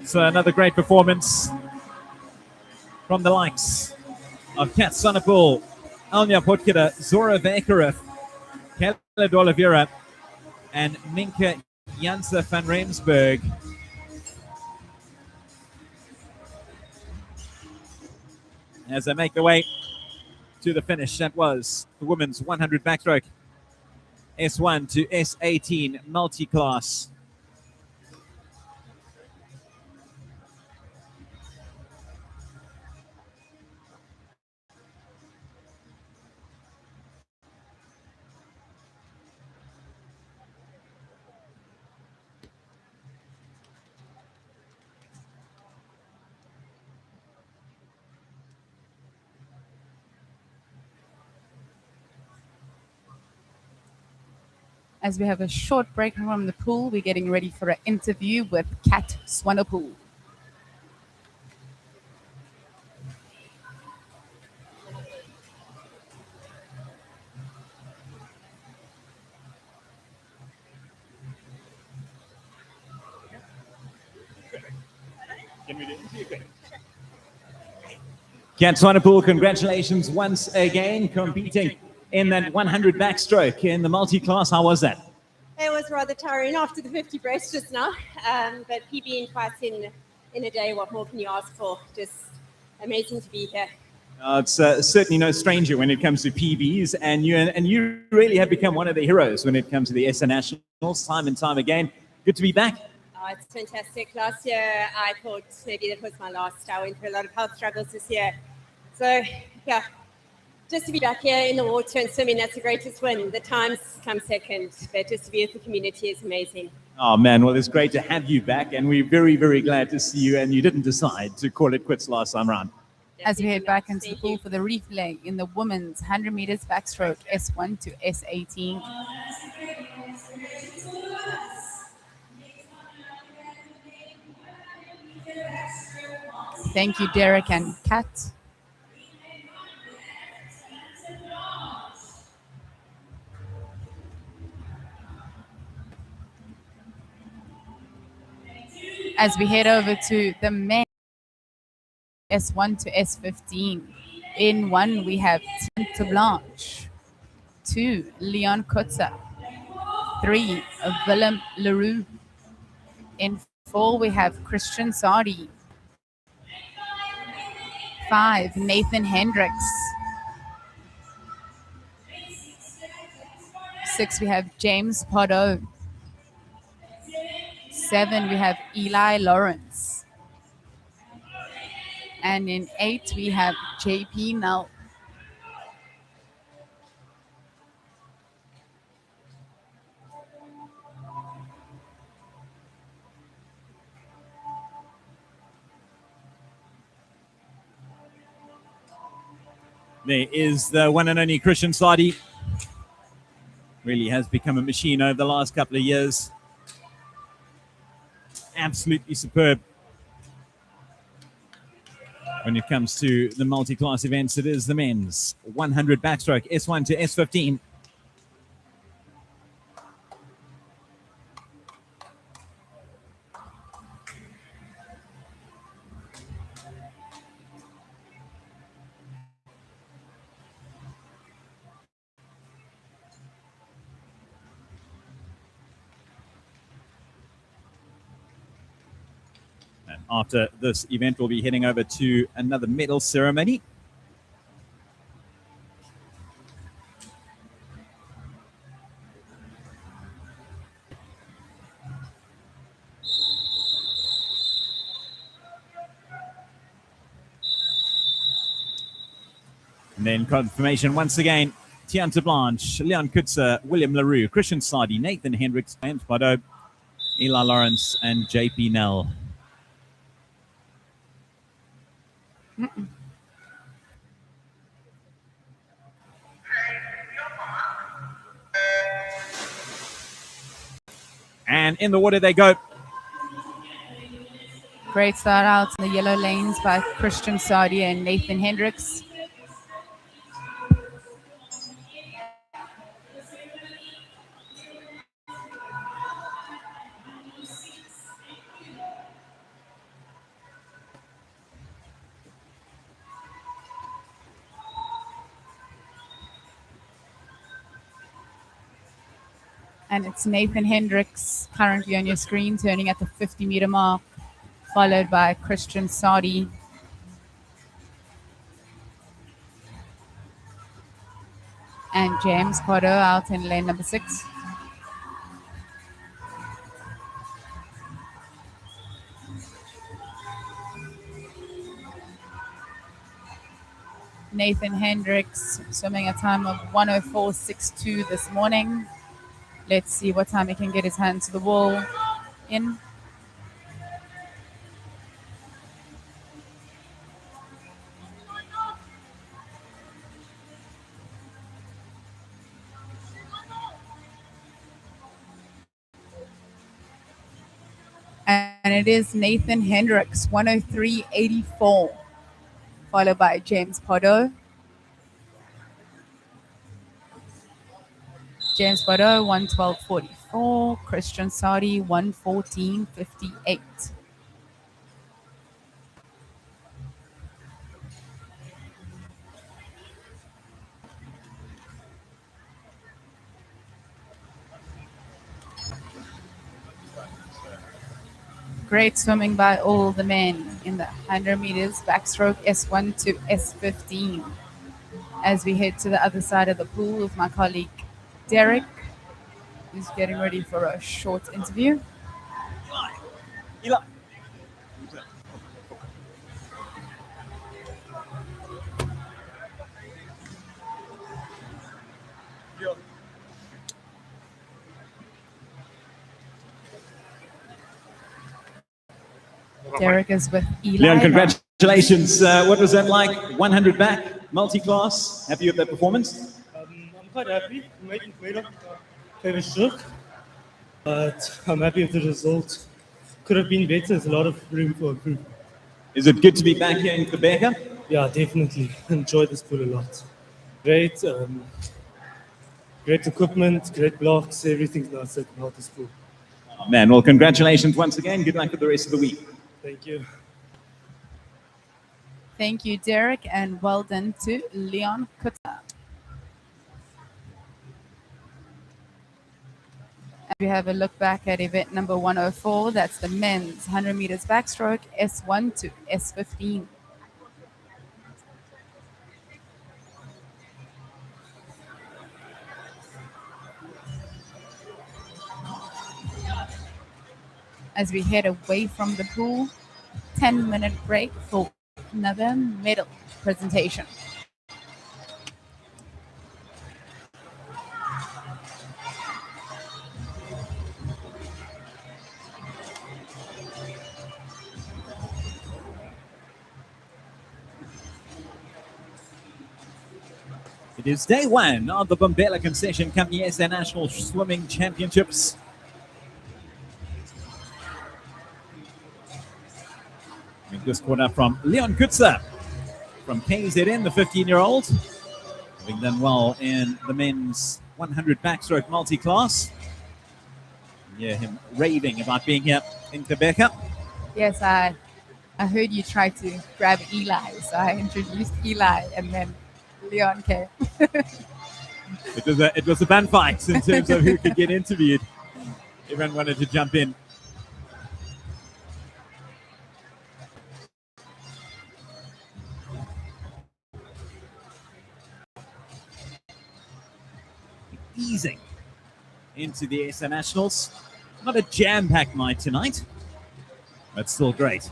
So another great performance from the likes of Kat Swanepoel, Anya Putkida, Zora Vekarev, Kayla Gqeberha, and Minka Janse van Rensburg. As they make their way to the finish, that was the women's 100 backstroke S1 to S18 multi-class. As we have a short break from the pool, we're getting ready for an interview with Kat Swanepoel. Kat Swanepoel, congratulations once again, competing in that 100 backstroke in the multi-class. How was that? It was rather tiring after the 50 breast just now, but PB twice in a day, what more can you ask for? Just amazing to be here. It's certainly no stranger when it comes to PBs, and you really have become one of the heroes when it comes to the SA Nationals, time and time again. Good to be back. It's fantastic. Last year, I thought maybe that was my last. I went through a lot of health struggles this year. So, yeah, just to be back here in the water and swimming, that's the greatest win. The times come second, but just to be with the community is amazing. Oh, man, well, it's great to have you back, and we're very, very glad to see you, and you didn't decide to call it quits last time around. As we head back into the pool for the replay in the women's 100 meters backstroke S1 to S18. Thank you, Derek and Kat. As we head over to the men S1 to S15. In 1, we have Tinte Blanche. 2, Leon Kutzer. 3, Willem Leroux. In 4, we have Christian Sardi. 5, Nathan Hendricks. 6, we have James Pardo. 7, we have Eli Lawrence. And in 8, we have JP Null. There is the one and only Christian Sadi. Really has become a machine over the last couple of years. Absolutely superb. When it comes to the multi-class events, it is the men's 100 backstroke, S1 to S15. And after this event, we'll be heading over to another medal ceremony. And then confirmation once again. Tinte Blanche, Leon Kutzer, William LaRue, Christian Sadi, Nathan Hendricks, James Pardo, Eli Lawrence, and JP Nell. And in the water they go. Great start out in the yellow lanes by Christian Sardi and Nathan Hendricks. And it's Nathan Hendricks currently on your screen, turning at the 50-meter mark, followed by Christian Sardi. And James Pardo out in lane number 6. Nathan Hendricks swimming a time of 1:04.62 this morning. Let's see what time he can get his hand to the wall in. And it is Nathan Hendricks, 1:03.84, followed by James Pardo. James Pardo, 1:12.44. Christian Sardi, 1:14.58. Great swimming by all the men in the 100 meters backstroke S1 to S15. As we head to the other side of the pool with my colleague Derek, who's getting ready for a short interview. Eli. Derek is with Eli. Leon, congratulations. What was that like? 100 back, multi-class. Happy with that performance? I'm quite happy. I'm waiting for it. Favorite stroke. But I'm happy with the result. Could have been better. There's a lot of room for improvement. Is it good to be back here in Gqeberha? Yeah, definitely. Enjoyed this pool a lot. Great, great equipment, great blocks, everything's nice at this pool. Man, well, congratulations once again. Good luck for the rest of the week. Thank you. Thank you, Derek, and well done to Leon Kuta. And we have a look back at event number 104. That's the men's 100 meters backstroke, S1 to S15. As we head away from the pool, 10-minute break for another medal presentation. It is day one of the Gqeberha Concession Company SA National Swimming Championships. This corner from Leon Kutsa from KZN, the 15-year-old, having done well in the men's 100 backstroke multi-class. Yeah, him raving about being here in Gqeberha. Yes, I heard you try to grab Eli, so I introduced Eli, and then Leon came. It was a band fight in terms of who could get interviewed. Everyone wanted to jump in. Easing into the SA Nationals. Not a jam-packed night tonight, but still great.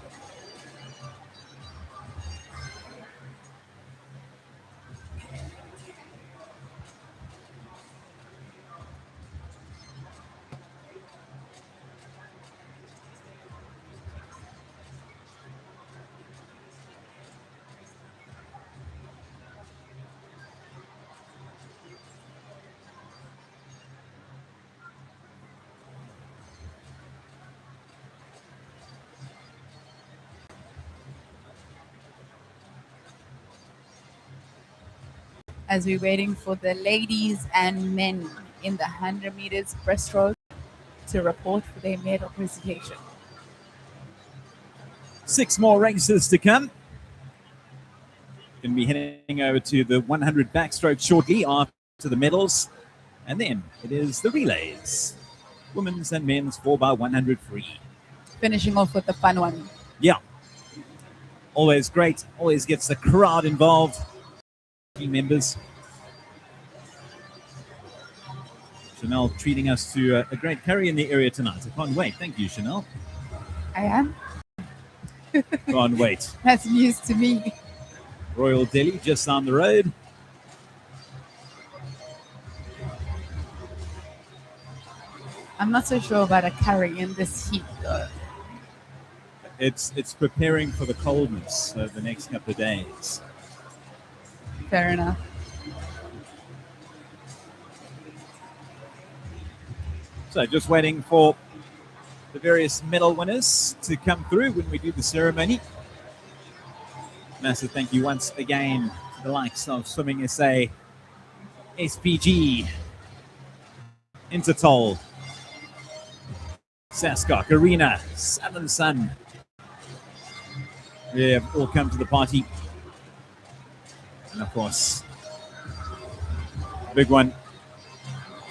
As we're waiting for the ladies and men in the 100 meters breaststroke to report for their medal presentation. 6 more races to come. Going to be heading over to the 100 backstroke shortly after the medals. And then it is the relays. Women's and men's 4x100 free. Finishing off with the fun one. Yeah. Always great. Always gets the crowd involved. Team members. Chanel treating us to a great curry in the area tonight. I can't wait. Thank you, Chanel. I am. Can't wait. That's news to me. Royal Delhi just down the road. I'm not so sure about a curry in this heat, though. It's preparing for the coldness over the next couple of days. Fair enough. So just waiting for the various medal winners to come through when we do the ceremony. Massive thank you once again to the likes of Swimming SA, SPG, Intertol, Sascock, Arena, Southern Sun. They have all come to the party. And of course, big one,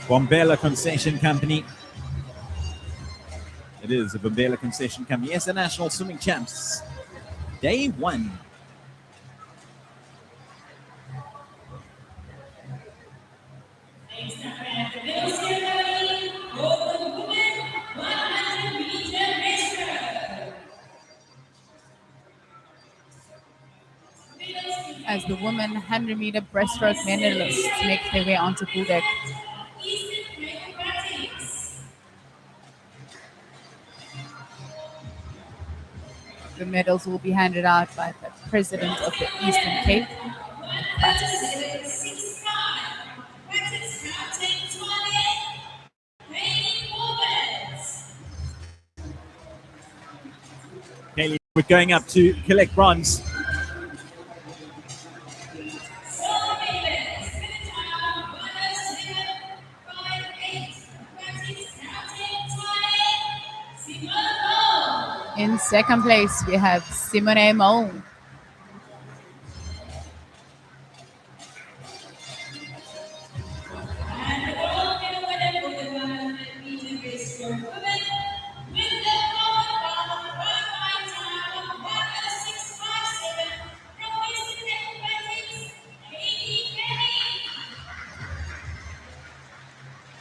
Gqeberha Concession Company. It is a Gqeberha Concession Company. Yes, the National Swimming Champs. Day one. As the women 100 meter breaststroke medalists make their way onto pool deck. The medals will be handed out by the president of the Eastern Cape. Kaylee, we're going up to collect bronze. In second place, we have Simone Mole.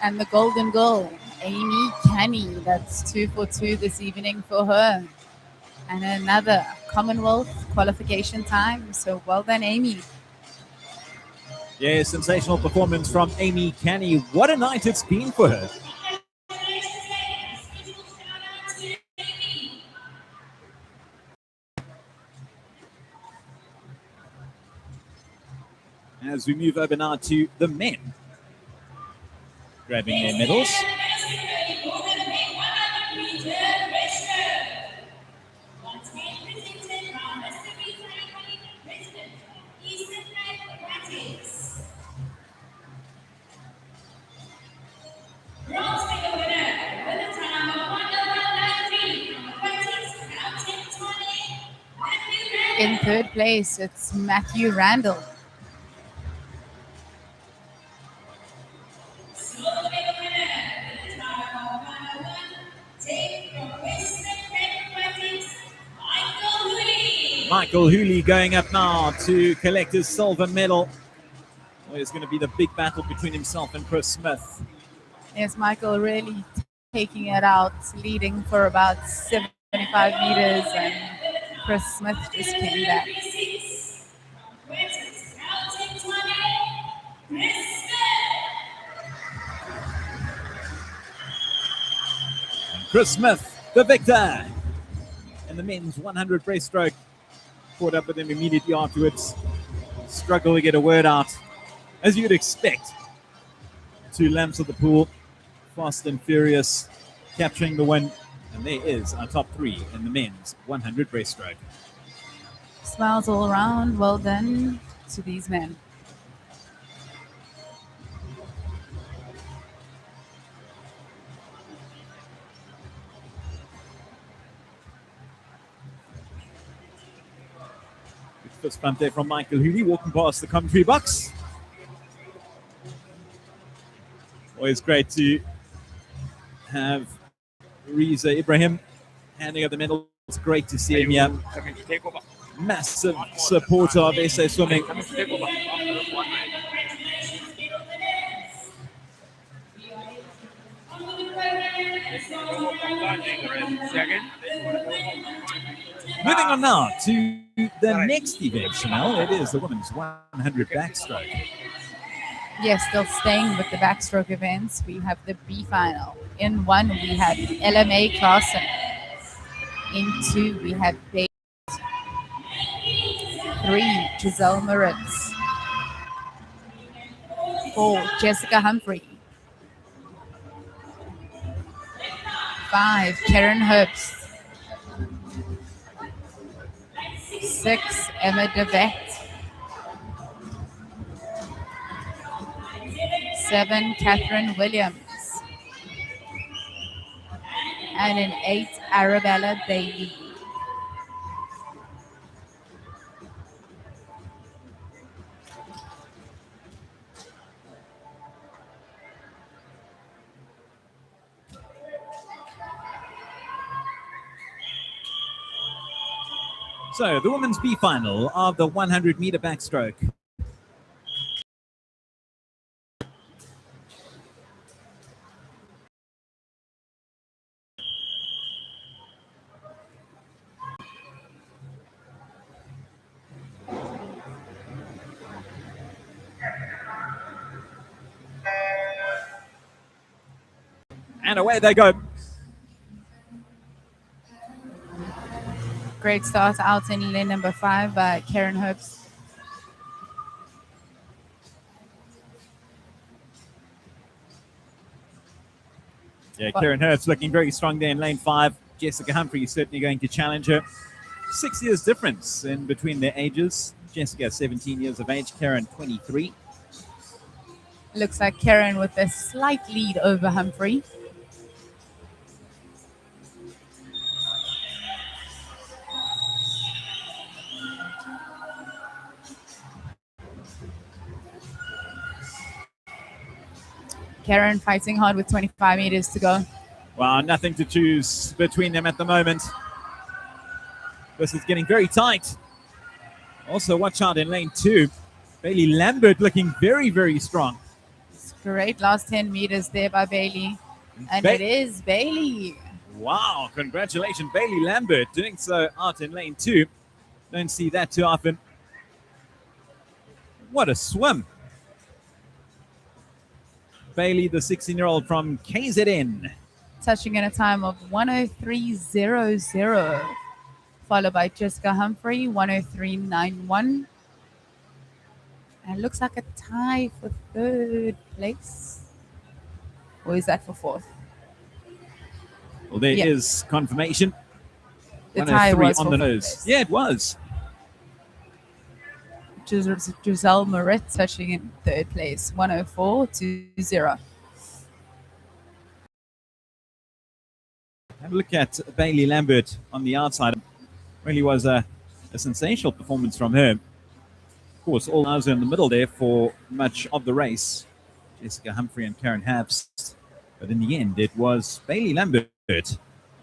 And the golden goal, Amy Canny. That's 2 for 2 this evening for her. And another Commonwealth qualification time. So well done, Amy. Yeah, sensational performance from Amy Canny. What a night it's been for her. As we move over now to the men, grabbing their medals. In third place, it's Matthew Randall. Michael Hooley going up now to collect his silver medal. Well, it's going to be the big battle between himself and Chris Smith. Yes, Michael really taking it out, leading for about 75 meters, and Chris Smith just came back. And Chris Smith, the victor in the men's 100 breaststroke. Caught up with him immediately afterwards. Struggle to get a word out, as you'd expect. Two lamps of the pool, fast and furious, capturing the win. And there is our top three in the men's 100 breaststroke. Smiles all around. Well done to these men. Fist bump there from Michael Hooley, walking past the commentary box. Always great to have Reza Ibrahim handing out the medal. It's great to see him here. Massive supporter of SA Swimming. Moving on now to the next event, Chanel. It is the women's 100 backstroke. Yes, still staying with the backstroke events. We have the B final. In one, we have LMA Claassen. In two, we have Bates. 3, Giselle Moritz. 4, Jessica Humphrey. 5, Karen Herbst. 6, Emma DeVette. 7, Catherine Williams. And in 8, Arabella Bailey. So the women's B final of the 100-meter backstroke. And away they go. Great start out in lane number 5 by Karen Herbst. Yeah, Karen Herbst looking very strong there in lane 5. Jessica Humphrey is certainly going to challenge her. 6 years difference in between their ages. Jessica 17 years of age, Karen 23. Looks like Karen with a slight lead over Humphrey. Karen fighting hard with 25 meters to go. Well, nothing to choose between them at the moment. This is getting very tight. Also, watch out in lane 2. Bailey Lambert looking very, very strong. It's great last 10 meters there by Bailey. And it is Bailey. Wow, congratulations, Bailey Lambert doing so out in lane 2. Don't see that too often. What a swim. Bailey, the 16-year-old from KZN. Touching in a time of 103.00. Followed by Jessica Humphrey, 103.91. And it looks like a tie for third place. Or is that for fourth? Well, there is confirmation. The tie was on the nose. Yeah, it was. Giselle Moritz touching in third place, 104.20. Have a look at Bailey Lambert on the outside. Really was a sensational performance from her. Of course, all eyes are in the middle there for much of the race. Jessica Humphrey and Karen Habst. But in the end, it was Bailey Lambert.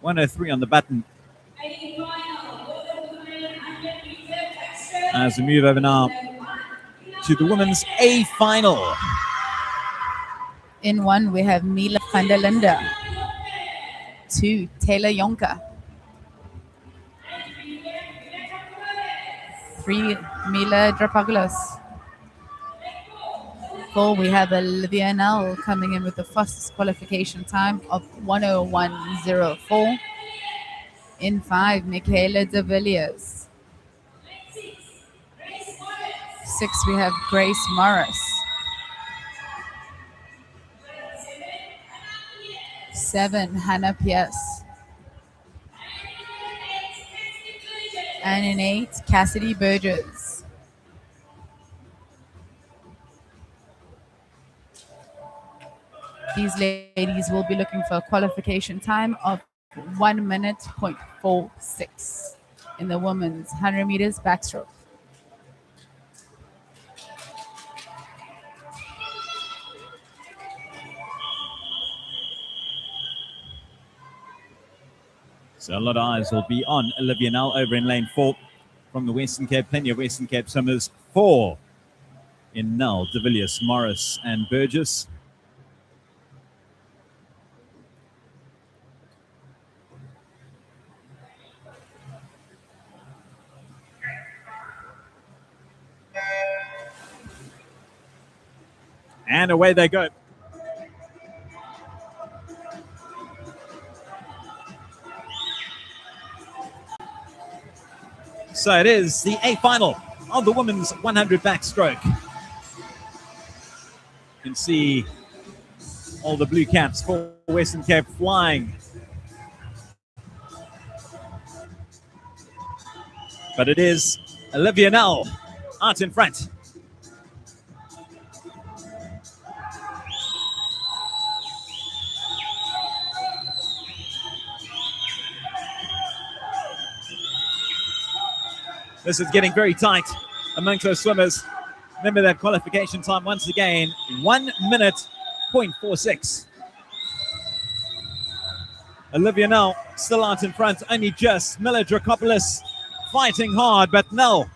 103 on the button. As we move over now to the women's A final. In 1, we have Mila van der Linde. 2, Taylor Jonker. 3, Mila Drapagoulos. 4, we have Olivia Nell coming in with the fastest qualification time of 101.04. In 5, Michaela de Villiers. 6, we have Grace Morris. 7, Hannah Pierce. And in 8, Cassidy Burgess. These ladies will be looking for a qualification time of 1 minute 0.46 in the women's 100 meters backstroke. So a lot of eyes will be on Olivia Null over in lane 4 from the Western Cape. Plenty of Western Cape swimmers. 4 in Null, de Villiers, Morris and Burgess. And away they go. So it is the A final of the women's 100 backstroke. You can see all the blue caps for Western Cape flying. But it is Olivia Null out in front. This is getting very tight amongst those swimmers. Remember that qualification time once again, 1 minute 0.46. Olivia Null still out in front, only just Miller Dracopoulos fighting hard, but Null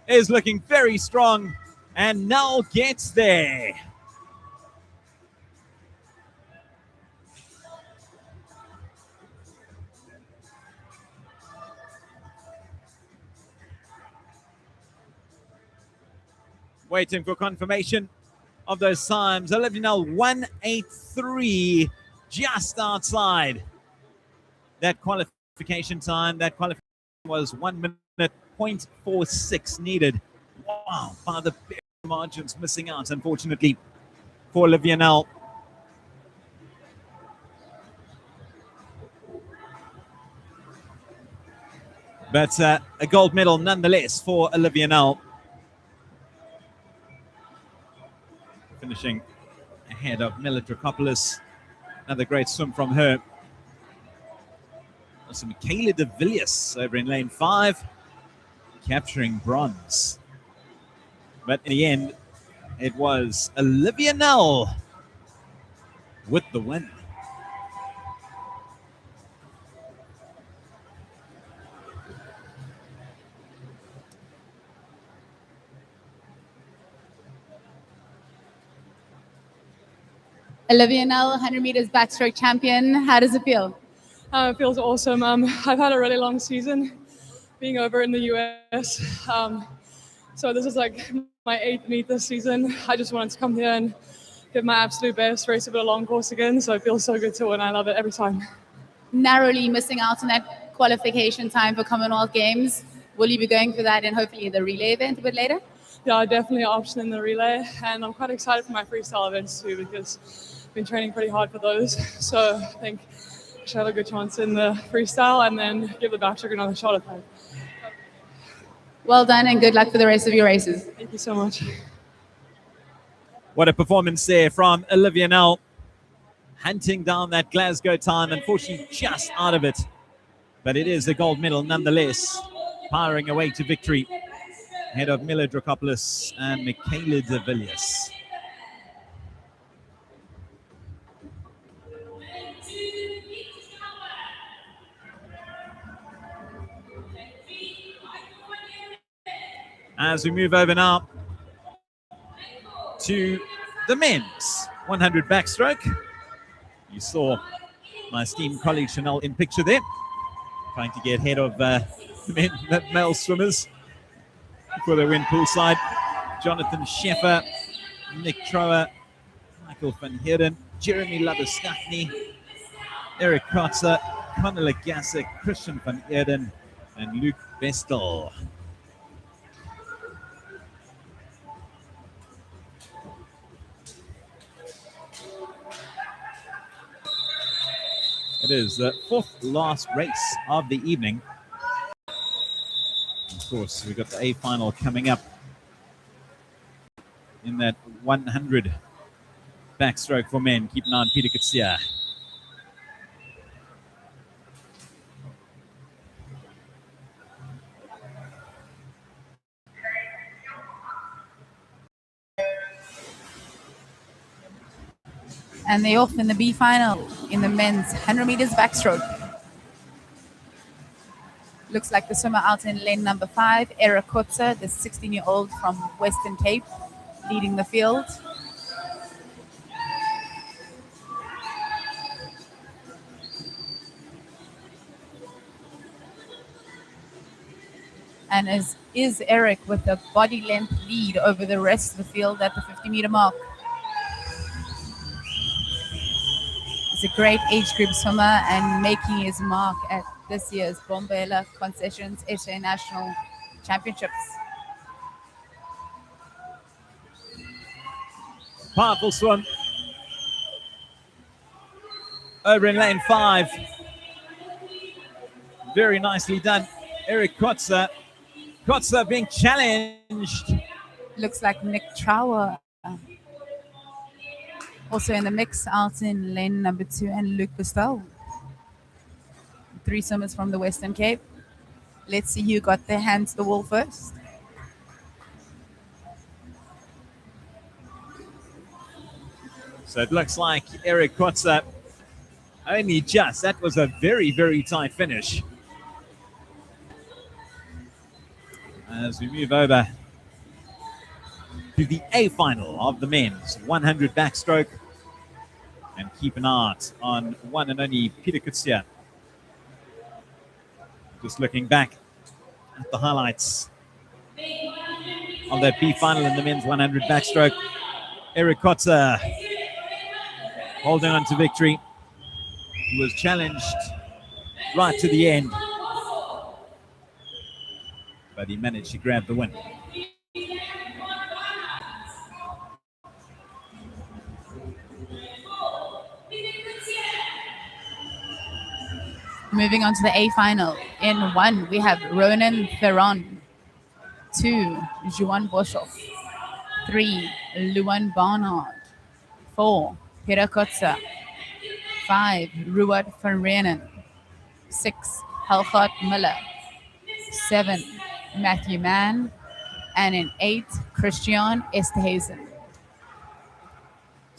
is looking very strong, and Null gets there. Waiting for confirmation of those times. Olivia Null 1:83, just outside that qualification time. That qualification was 1 minute 0.46 needed. Wow, by the bare margins missing out, unfortunately, for Olivia Null. But a gold medal nonetheless for Olivia Null. Finishing ahead of Mila Dracopoulos. Another great swim from her. Also Michaela de Villiers over in lane 5, capturing bronze. But in the end, it was Olivia Null with the win. Olivia Nell, 100 meters backstroke champion. How does it feel? It feels awesome. I've had a really long season being over in the US. So this is like my 8th meet this season. I just wanted to come here and give my absolute best, race a bit of long course again. So it feels so good to win. I love it every time. Narrowly missing out on that qualification time for Commonwealth Games. Will you be going for that and hopefully the relay event a bit later? Yeah, definitely an option in the relay. And I'm quite excited for my freestyle events too because I've been training pretty hard for those. So I think I should have a good chance in the freestyle and then give the backstroke another shot at that. Well done and good luck for the rest of your races. Thank you so much. What a performance there from Olivia Nell, hunting down that Glasgow time. Unfortunately, just out of it. But it is a gold medal nonetheless, powering away to victory ahead of Mila Dracopoulos and Michaela de Villiers. As we move over now to the men's 100 backstroke. You saw my esteemed colleague Chanel in picture there, trying to get ahead of the male swimmers before they win poolside. Jonathan Scheffer, Nick Trower, Michael van Heerden, Jeremy Labuschagne, Eric Kotzer, Conor Legassick, Christian van Eerden, and Luke Bestel. It is the 4th last race of the evening. Of course, we've got the A final coming up in that 100 backstroke for men. Keep an eye on Peter Kutsia. And they're off in the B final in the men's 100 meters backstroke. Looks like the swimmer out in lane number 5, Eric Kotzer, the 16-year-old from Western Cape, leading the field. And is Eric with a body length lead over the rest of the field at the 50-meter mark. He's a great age group swimmer and making his mark at this year's Gqeberha Concessions SA National Championships. Powerful swim. Over in lane 5. Very nicely done. Eric Kotzer. Kotzer being challenged. Looks like Nick Trower also in the mix out in lane number 2, and Luke Bestel. 3 swimmers from the Western Cape. Let's see who got their hands to the wall first. So it looks like Eric Kotzer only just. That was a very, very tight finish. As we move over to the A final of the men's 100 backstroke, and keep an eye on one and only Peter Kutsia. Just looking back at the highlights of that B final in the men's 100 backstroke. Eric Kotzer holding on to victory. He was challenged right to the end, but he managed to grab the win. Moving on to the A final. In 1, we have Ronan Theron. 2, Juan Boshoff. 3, Luan Barnard. 4, Peter Kotzer. 5, Ruud van Renen. 6, Helgard Miller. 7, Matthew Mann. And in 8, Christian Esterhuizen.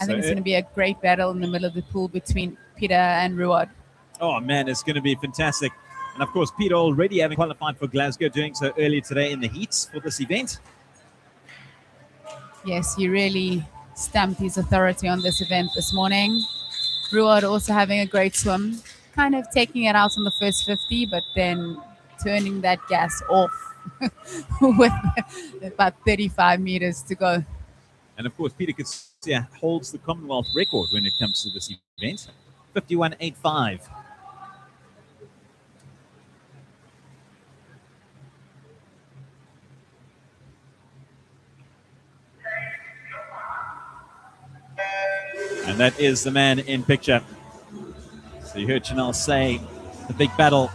I think it's going to be a great battle in the middle of the pool between Peter and Ruad. Oh man, it's going to be fantastic. And of course, Peter already having qualified for Glasgow, doing so earlier today in the heats for this event. Yes, he really stamped his authority on this event this morning. Ruad also having a great swim, kind of taking it out on the first 50, but then turning that gas off with about 35 meters to go. And of course, Peter Gqeberha holds the Commonwealth record when it comes to this event, 51.85. And that is the man in picture. So you heard Chanel say the big battle,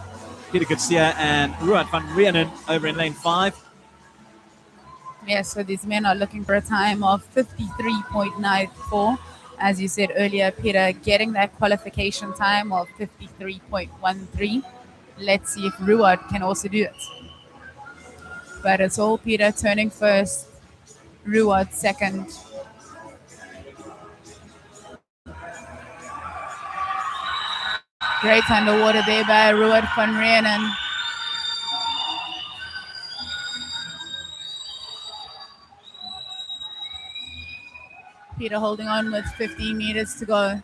Peter Gqeberha and Ruad van Rieenen over in lane 5. Yes, so these men are looking for a time of 53.94. As you said earlier, Peter getting that qualification time of 53.13. Let's see if Ruad can also do it. But it's all Peter turning first, Ruad second. Great underwater there by Ruad van Rieenen. Peter holding on with 15 meters to go.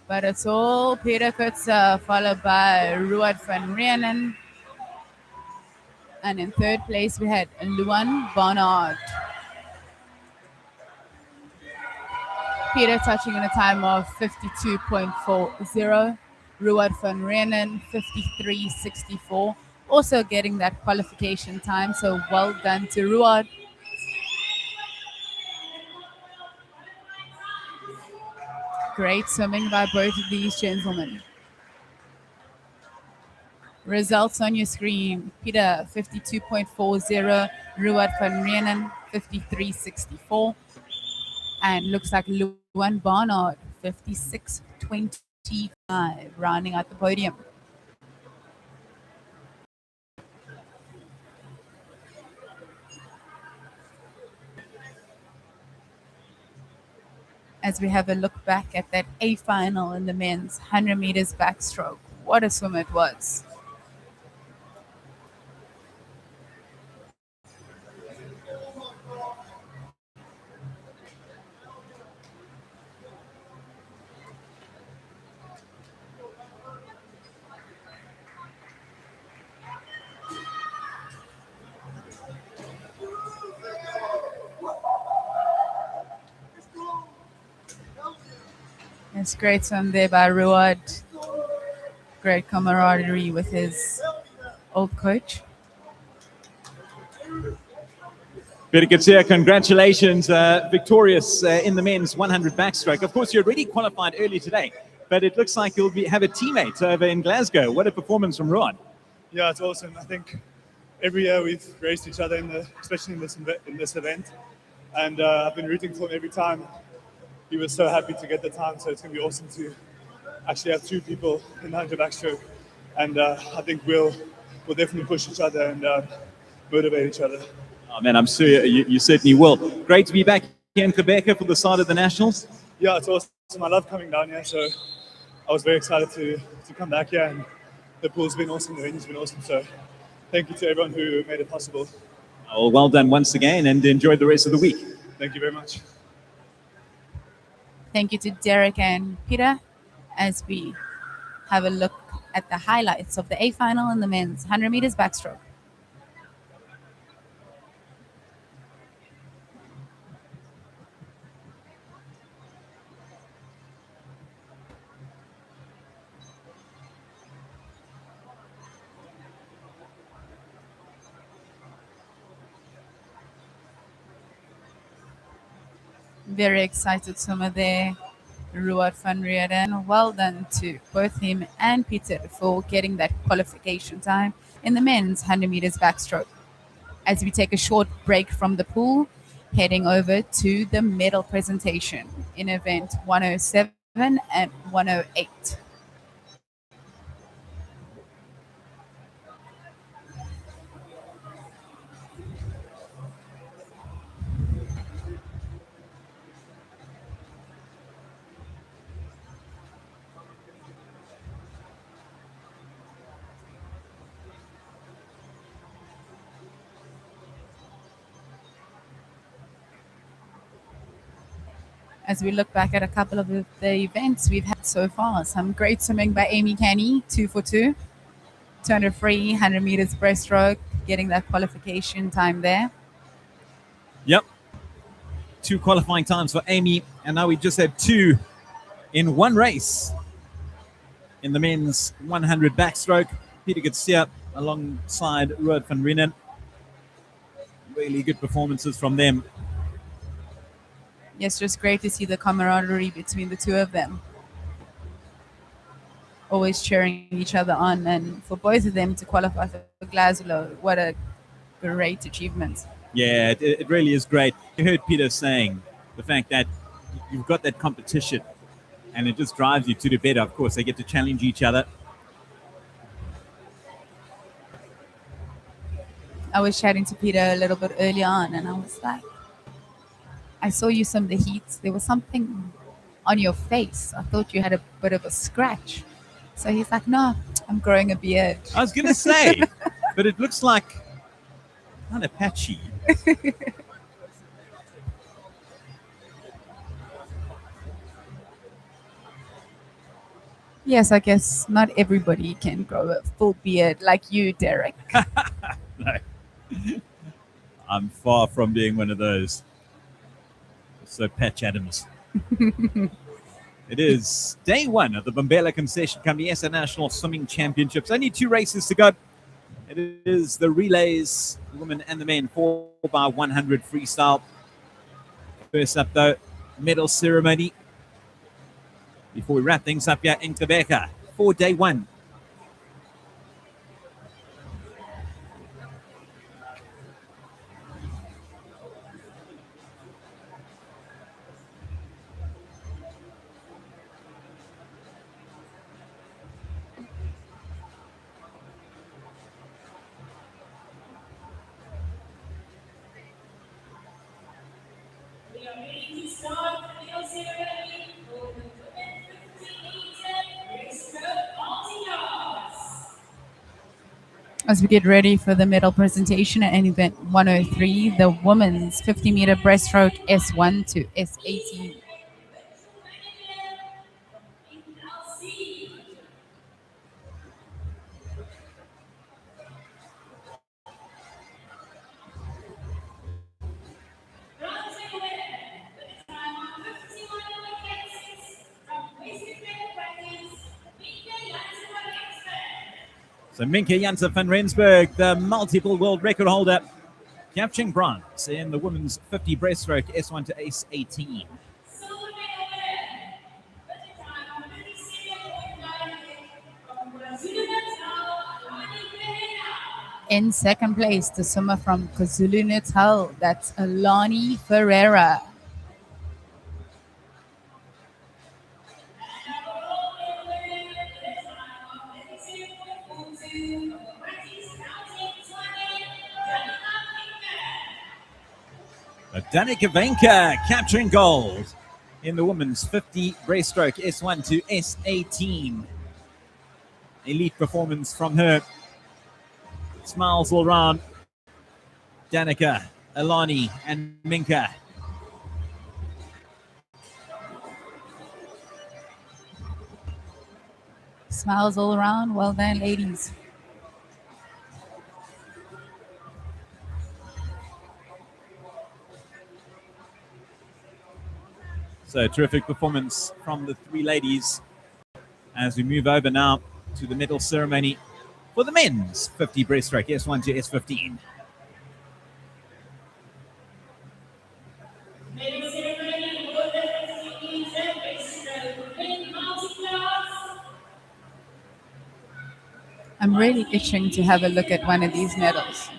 But it's all Peter Gqeberha, followed by Ruad van Rieenen. And in third place, we had Luan Barnard. Peter touching in a time of 52.40. Ruad van Rieenen, 53.64. Also getting that qualification time, so well done to Ruad. Great swimming by both of these gentlemen. Results on your screen. Peter, 52.40. Ruad van Rieenen, 53.64. And looks like Luan Barnard, 56.25, rounding out the podium. As we have a look back at that A final in the men's 100 meters backstroke. What a swim it was. It's great swim there by Ruad. Great camaraderie with his old coach. Peter Gqeberha, congratulations, victorious in the men's 100 backstroke. Of course, you already qualified early today, but it looks like you'll have a teammate over in Glasgow. What a performance from Ruad. Yeah, it's awesome. I think every year we've raced each other, especially in this event. And I've been rooting for him every time. He was so happy to get the time, so it's going to be awesome to actually have two people in 100 backstroke. And I think we'll definitely push each other and motivate each other. Oh man, I'm sure you certainly will. Great to be back here in Gqeberha for the start of the Nationals. Yeah, it's awesome. I love coming down here, so I was very excited to come back here. And the pool's been awesome, the venue's been awesome. So thank you to everyone who made it possible. Oh, well done once again, and enjoy the rest of the week. Thank you very much. Thank you to Derek and Peter as we have a look at the highlights of the A final in the men's 100 meters backstroke. Very excited swimmer there, Ruad van Rieenen. Well done to both him and Peter for getting that qualification time in the men's 100 meters backstroke. As we take a short break from the pool, heading over to the medal presentation in event 107 and 108. As we look back at a couple of the events we've had so far, some great swimming by Amy Canny, 2 for 2, 200 free, 100 meters breaststroke, getting that qualification time there. Yep. 2 qualifying times for Amy, and now we just had 2 in one race. In the men's 100 backstroke, Peter Gqeberha alongside Ruud van Reenen. Really good performances from them. Yes, just great to see the camaraderie between the two of them. Always cheering each other on, and for both of them to qualify for Glasgow, what a great achievement. Yeah, it really is great. You heard Peter saying the fact that you've got that competition and it just drives you to do better. Of course, they get to challenge each other. I was chatting to Peter a little bit early on, and I was like, I saw you swim the heat. There was something on your face. I thought you had a bit of a scratch. So he's like, no, I'm growing a beard. I was going to say, but it looks like kind of patchy. Yes, I guess not everybody can grow a full beard like you, Derek. No. I'm far from being one of those. So Patch Adams. It is day 1 of the Mbombela Concession Company SA National Swimming Championships. Only 2 races to go. It is the relays, the women and the men, 4x100 freestyle. First up, though, medal ceremony. Before we wrap things up here in Gqeberha for day 1. As we get ready for the medal presentation at event 103, the women's 50-meter breaststroke S1 to S18. So Minke Janse van Rensburg, the multiple world record holder, capturing bronze in the women's 50 breaststroke S1 to S18. In second place, the swimmer from KwaZulu-Natal, that's Alani Ferreira. Danica Venka capturing gold in the women's 50 breaststroke S1 to S18. Elite performance from her. Smiles all around. Danica, Alani, and Minka. Smiles all around. Well done, ladies. So terrific performance from the 3 ladies as we move over now to the medal ceremony for the men's 50 breaststroke S1 to S15. I'm really itching to have a look at one of these medals.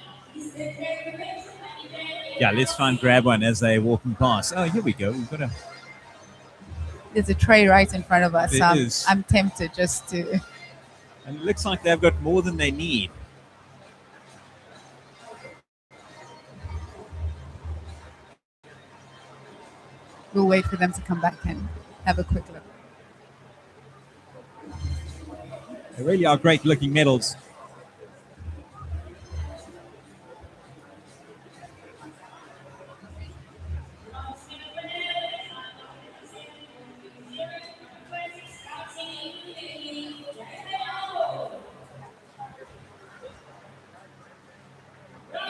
Yeah, let's try and grab one as they're walking past. Oh, here we go. We've got a... There's a tray right in front of us. There is. I'm tempted just to... And it looks like they've got more than they need. We'll wait for them to come back and have a quick look. They really are great looking medals.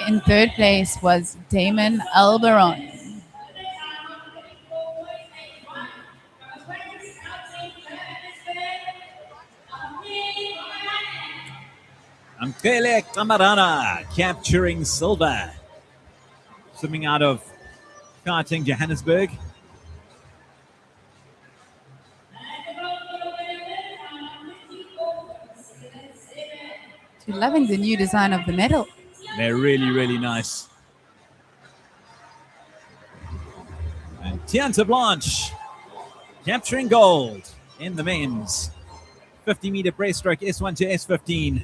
In third place was Damon Alberon. Gqeberha Camarana capturing silver. Swimming out of karting Johannesburg. You're loving the new design of the medal. They're really, really nice. And Tianta Blanche capturing gold in the men's 50-meter breaststroke S1 to S15.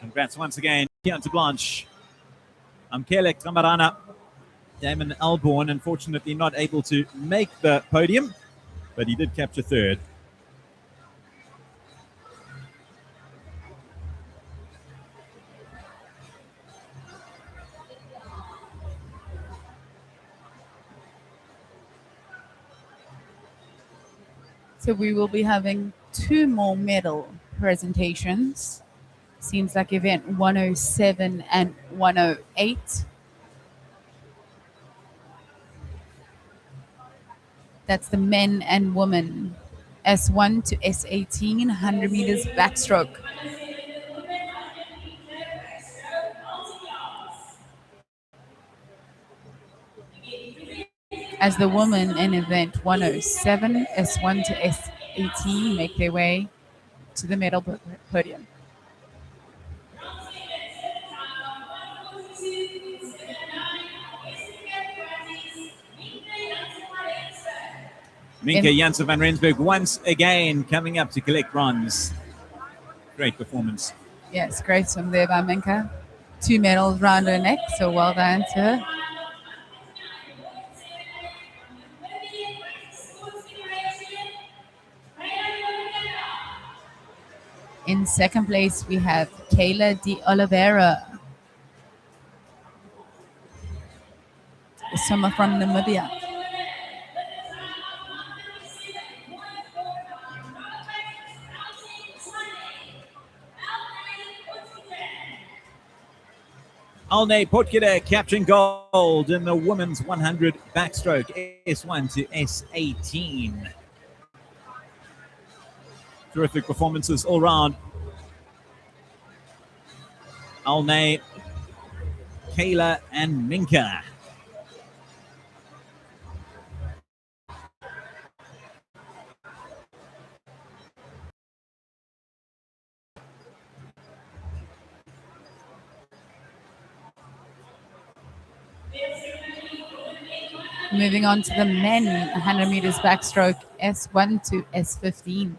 Congrats once again, Tianta Blanche. Gqeberha Camarana. Damon Alborn, unfortunately not able to make the podium, but he did capture third. So we will be having 2 more medal presentations. Seems like event 107 and 108. That's the men and women S1 to S18 100 meters backstroke. As the women in event 107 S1 to S18 make their way to the medal podium. Minka Janssen van Rensburg once again coming up to collect bronze. Great performance. Yes, great swim there by Minka. 2 medals round her neck, so well done to her. In second place, we have Kayla de Oliveira, a swimmer from Namibia. Alne Potgieter capturing gold in the women's 100 backstroke S1 to S18. Terrific performances all round. Alne, Kayla, and Minka. Moving on to the men 100 meters backstroke S1 to S15.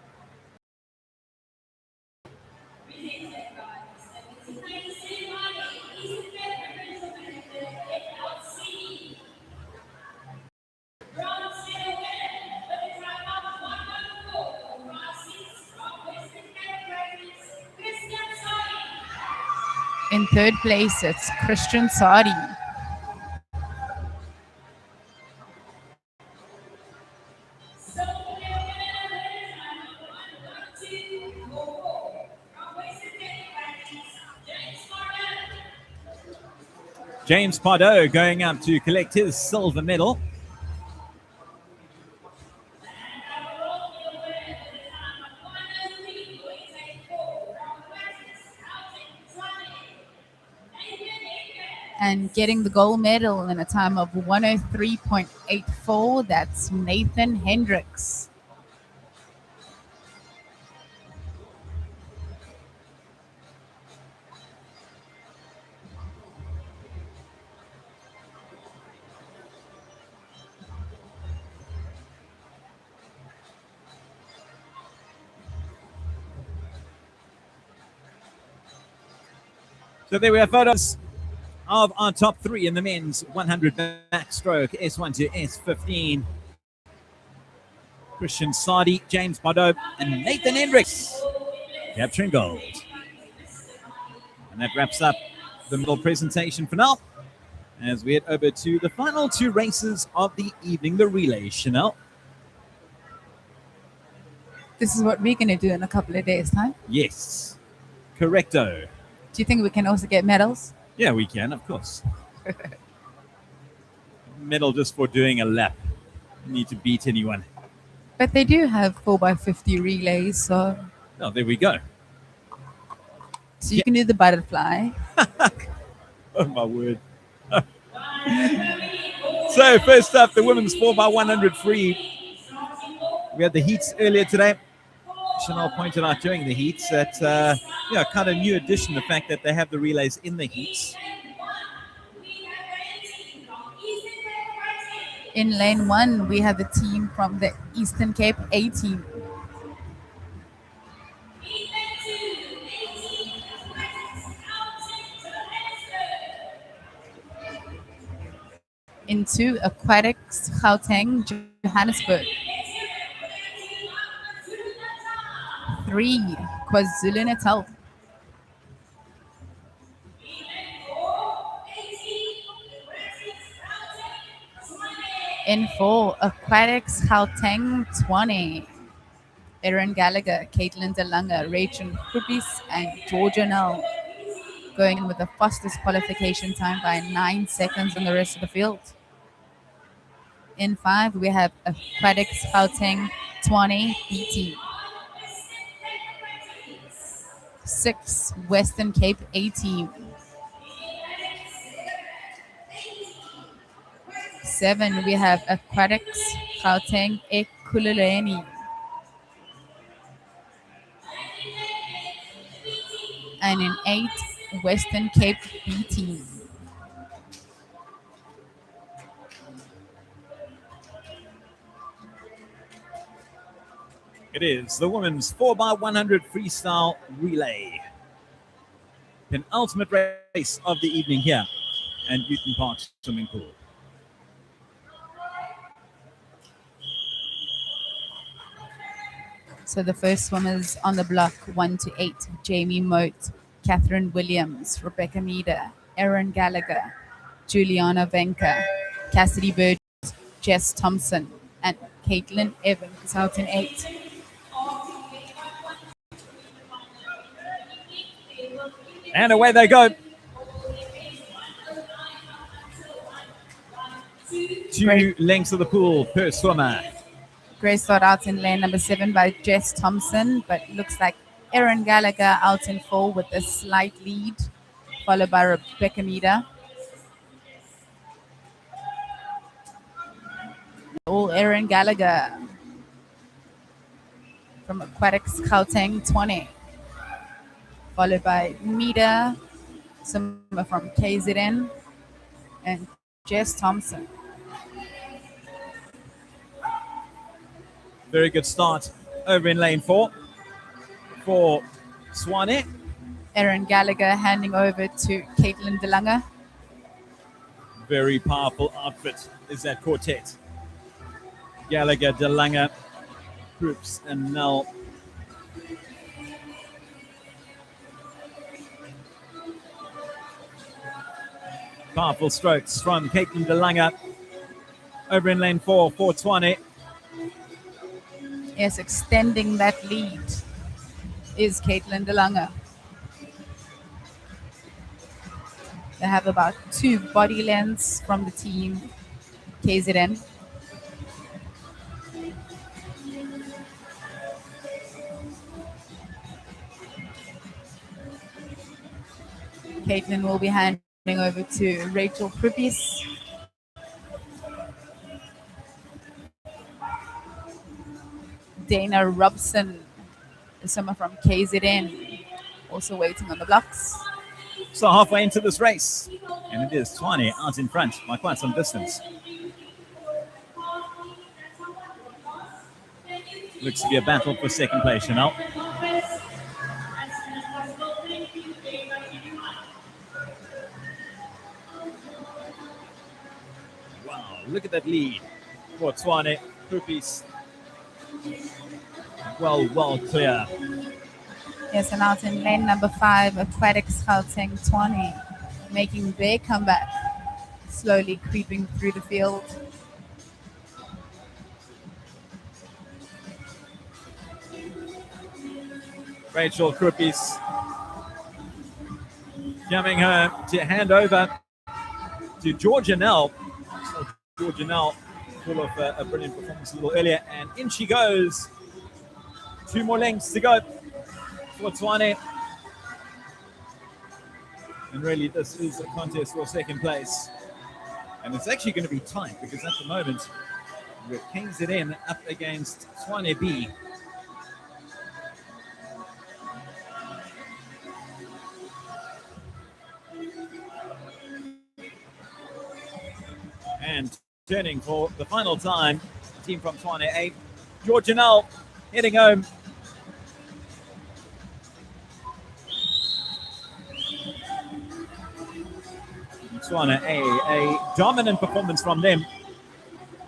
In third place, it's Christian Sadi. James Pardo going up to collect his silver medal. And getting the gold medal in a time of 103.84, that's Nathan Hendricks. So there we have photos of our top 3 in the men's 100 backstroke S1 to S15. Christian Sadi, James Pardo, and Nathan Hendricks capturing gold. And that wraps up the medal presentation for now. As we head over to the final two races of the evening, the relay, Chanel. This is what we're going to do in a couple of days' time. Yes, correcto. Do you think we can also get medals? Yeah, we can, of course. Medal just for doing a lap. You need to beat anyone. But they do have 4x50 relays, so Oh, there we go. you can do the butterfly. Oh, my word. So, first up, the women's 4x100 free. We had the heats earlier today. Chanel pointed out during the heats that, kind of new addition, the fact that they have the relays in the heats. In lane 1, we have the team from the Eastern Cape A team. In 2, Aquatics, Gauteng, Johannesburg. 3, KwaZulu-Natal. In 4, Aquatics, Gauteng, 20. Erin Gallagher, Caitlin DeLange, Rachel Krupis, and Georgia Nell going in with the fastest qualification time by 9 seconds on the rest of the field. In 5, we have Aquatics, Gauteng, 20, BT. 6, Western Cape A team. 7, we have Aquatics, Gauteng, Ekululeni. And in 8, Western Cape B team. It is the women's 4x100 freestyle relay. Penultimate race of the evening here at Newton Park Swimming Pool. So the first swimmers on the block, 1 to 8, Jamie Moat, Catherine Williams, Rebecca Meader, Erin Gallagher, Juliana Venka, Cassidy Bird, Jess Thompson, and Caitlin Evans out in 8. And away they go. 2 lengths of the pool per swimmer. Grace start out in lane number 7 by Jess Thompson, but looks like Erin Gallagher out in 4 with a slight lead, followed by Rebecca Meader. All Erin Gallagher from Aquatics, Gauteng, 20. Followed by Meader, some from KZN, and Jess Thompson. Very good start over in lane 4 for Swanee. Erin Gallagher handing over to Caitlin DeLange. Very powerful outfit is that quartet. Gallagher, DeLange, Krups, and Nell. Powerful strokes from Caitlin DeLange over in lane 4 for Swanee. Yes, extending that lead is Caitlin DeLange. They have about 2 body lengths from the team KZN. Caitlin will be handing over to Rachel Krupis. Dana Robson, someone from KZN, also waiting on the blocks. So halfway into this race, and it is Swanee out in front by quite some distance. Looks to be a battle for second place, Chanel. Wow, look at that lead for Swanee. Krupis. Well clear. Yes, and out in lane number 5, Aquatics, Gauteng, 20. making their comeback, slowly creeping through the field. Rachel Kruppies coming home to hand over to Georgia Nell. So Georgia Nell pulled off a brilliant performance a little earlier, and in she goes. 2 more lengths to go for Tshwane. And really, this is a contest for second place. And it's actually going to be tight because at the moment, with KZN up against Tshwane B. And turning for the final time, team from Tshwane A. Georgia Nell heading home. Tshwane a dominant performance from them.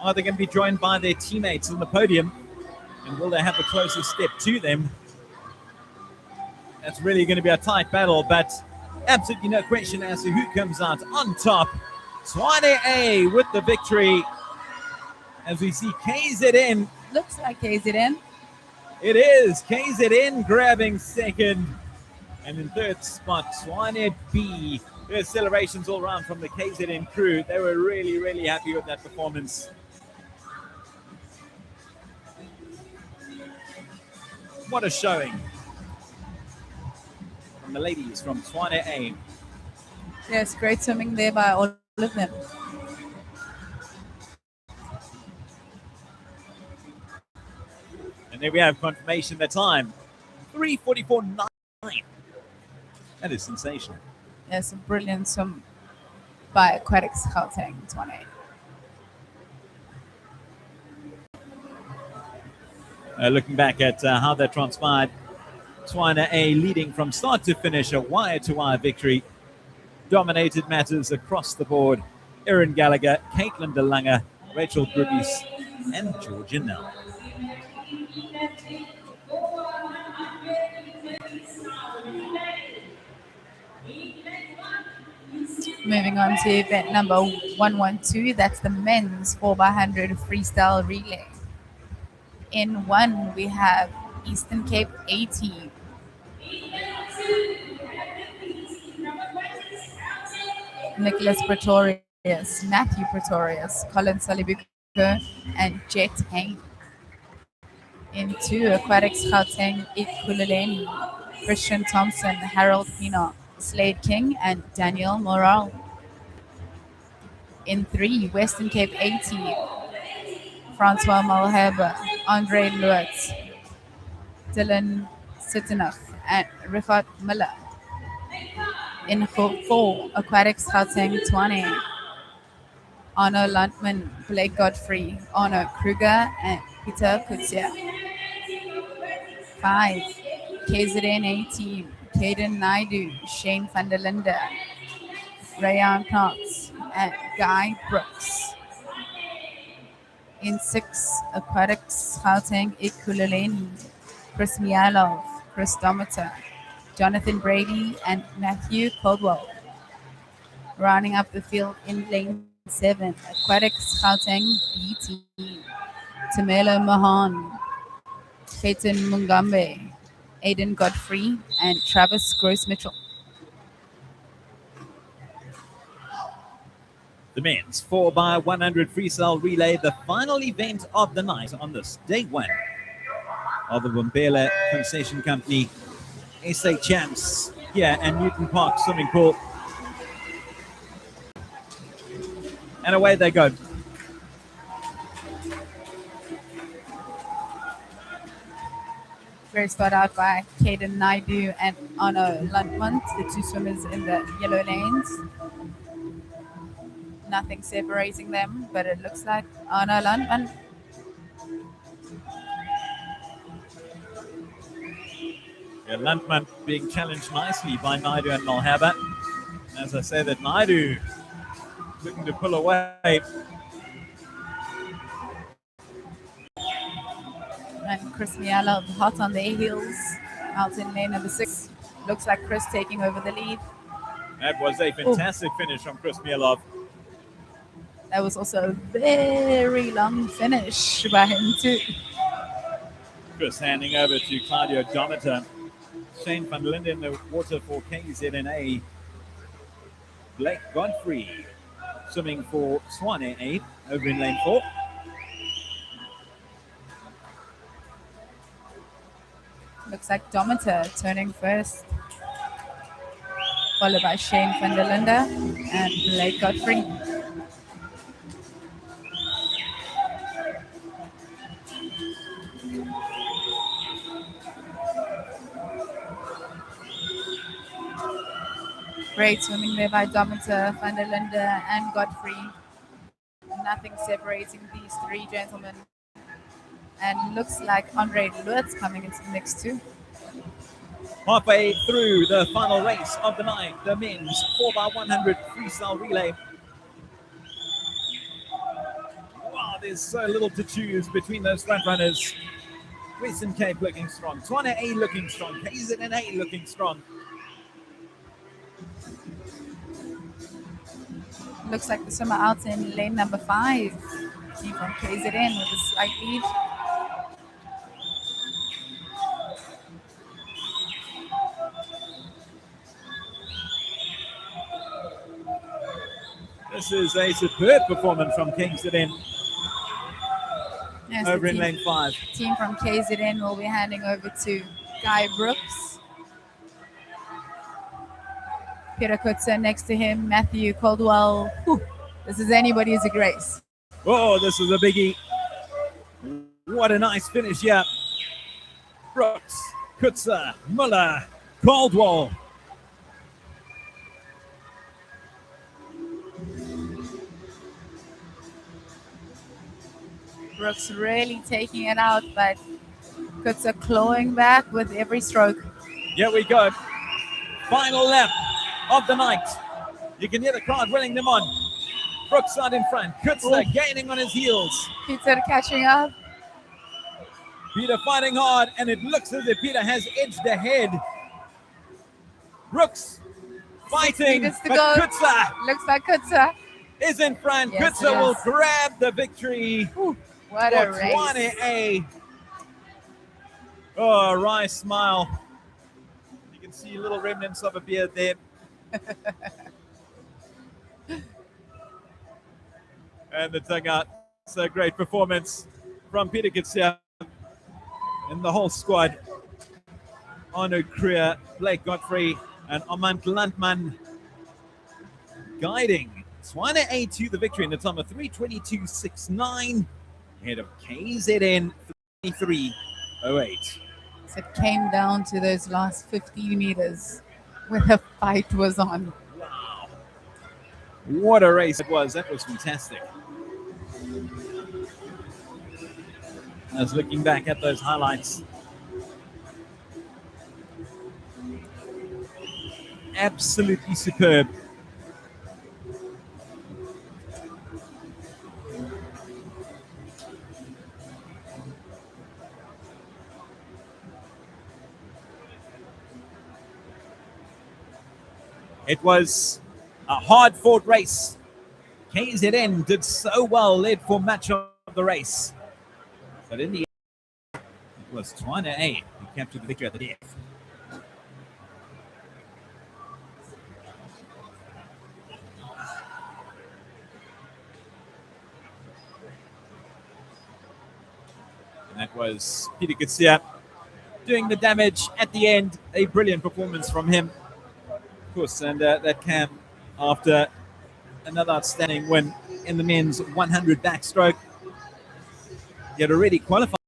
Are they going to be joined by their teammates on the podium? And will they have the closest step to them? That's really going to be a tight battle, but absolutely no question as to who comes out on top. Tshwane A with the victory. As we see KZN. Looks like KZN. It is KZN grabbing second. And in third spot, Tshwane B. There's celebrations all around from the KZN crew. They were really, really happy with that performance. What a showing from the ladies from Tshwane A. Yes, great swimming there by all of them. And there we have confirmation the time. 3:44.9. That is sensational. Yes, a brilliant swim by Aquatics Gauteng, Tshwane. Looking back at how that transpired, Tshwane A leading from start to finish, a wire-to-wire victory. Dominated matters across the board. Erin Gallagher, Caitlin DeLange, Rachel Grubbies, and Georgia Nell. Moving on to event number 112, that's the men's 4x100 freestyle relay. In one, we have Eastern Cape A team. Nicholas Pretorius, Matthew Pretorius, Colin Salibuko, and Jet Hain. In two, Aquatics Gauteng Ikululeni, Christian Thompson, Harold Pina, Slade King, and Daniel Morale. In three, Western Cape A team, Francois Malherbe, Andre Luetz, Dylan Sittenach, and Richard Miller. In four, Aquatics Gauteng Tshwane, Arno Landman, Blake Godfrey, Arno Kruger, and Peter Kutsia. 5, KZN A team, Caden Naidu, Shane van der Linde, Rayan Knox, and Guy Brooks. In 6, Aquatics Gauteng Ikululeni, Chris Mialov, Chris Dometer, Jonathan Brady, and Matthew Caldwell. Rounding up the field in lane 7, Aquatics Gauteng B team, Tamelo Mahan, Peyton Mungambe, Aidan Godfrey, and Travis Gross-Mitchell. The men's 4x100 freestyle relay, the final event of the night on this day one of the Gqeberha Concession Company SA Champs here at Newton Park Swimming Pool. And away they go. Great start out by Caden Naidu and Arno Landman, the two swimmers in the yellow lanes. Nothing separating them, but it looks like Arno Landman. Yeah, Landman being challenged nicely by Naidu and Malherbe. As I say, that Naidu looking to pull away. And Chris Mialov hot on their heels out in lane number 6. Looks like Chris taking over the lead. That was a fantastic finish from Chris Mielov. That was also a very long finish by him too. Chris handing over to Claudio Dometer. Shane van Linden in the water for KZNA. Blake Godfrey swimming for Swane 8 over in lane 4. Looks like Dometer turning first, followed by Shane van der Linde and Blake Godfrey. Great swimming there by Dometer, van der Linde and Godfrey. Nothing separating these three gentlemen. And looks like Andre Lutz coming into the mix too. Halfway through the final race of the night, the men's 4x100 freestyle relay. Wow, there's so little to choose between those front runners. Western Cape looking strong, Swane A looking strong, KZNA looking strong. Looks like the swimmer out in lane number 5. Team from KZN with a slight lead. This is a superb performance from KZN Yes, over in lane 5. Team from KZN will be handing over to Guy Brooks. Peter Kutzer next to him, Matthew Caldwell. Whew, this is anybody's race. Oh, this is a biggie. What a nice finish here. Brooks, Kutzer, Muller, Caldwell. Brooks really taking it out, but Kutzer clawing back with every stroke. Here we go. Final lap of the night. You can hear the crowd willing them on. Brooks out in front. Kutzer gaining on his heels. Peter catching up. Peter fighting hard, and it looks as if Peter has edged ahead. Brooks fighting, but Kutzer looks like Kutzer is in front. Yes, Kutzer will grab the victory. What a race. Swane A. Oh, a wry smile. You can see little remnants of a beard there. And the dugout. It's a great performance from Peter Gqeberha and the whole squad. Arno Krier, Blake Godfrey, and Armand Landman guiding Swane A to the victory in the time of 3:22.69 ahead of KZN 33:08. So it came down to those last 15 meters where the fight was on. Wow. What a race it was. That was fantastic. I was looking back at those highlights. Absolutely superb. It was a hard-fought race. KZN did so well, led for much of the race. But in the end, it was Swane A who captured the victory at the death. And that was Peter Gqeberha doing the damage at the end. A brilliant performance from him. Of course, and that came after another outstanding win in the men's 100 backstroke. He had already qualified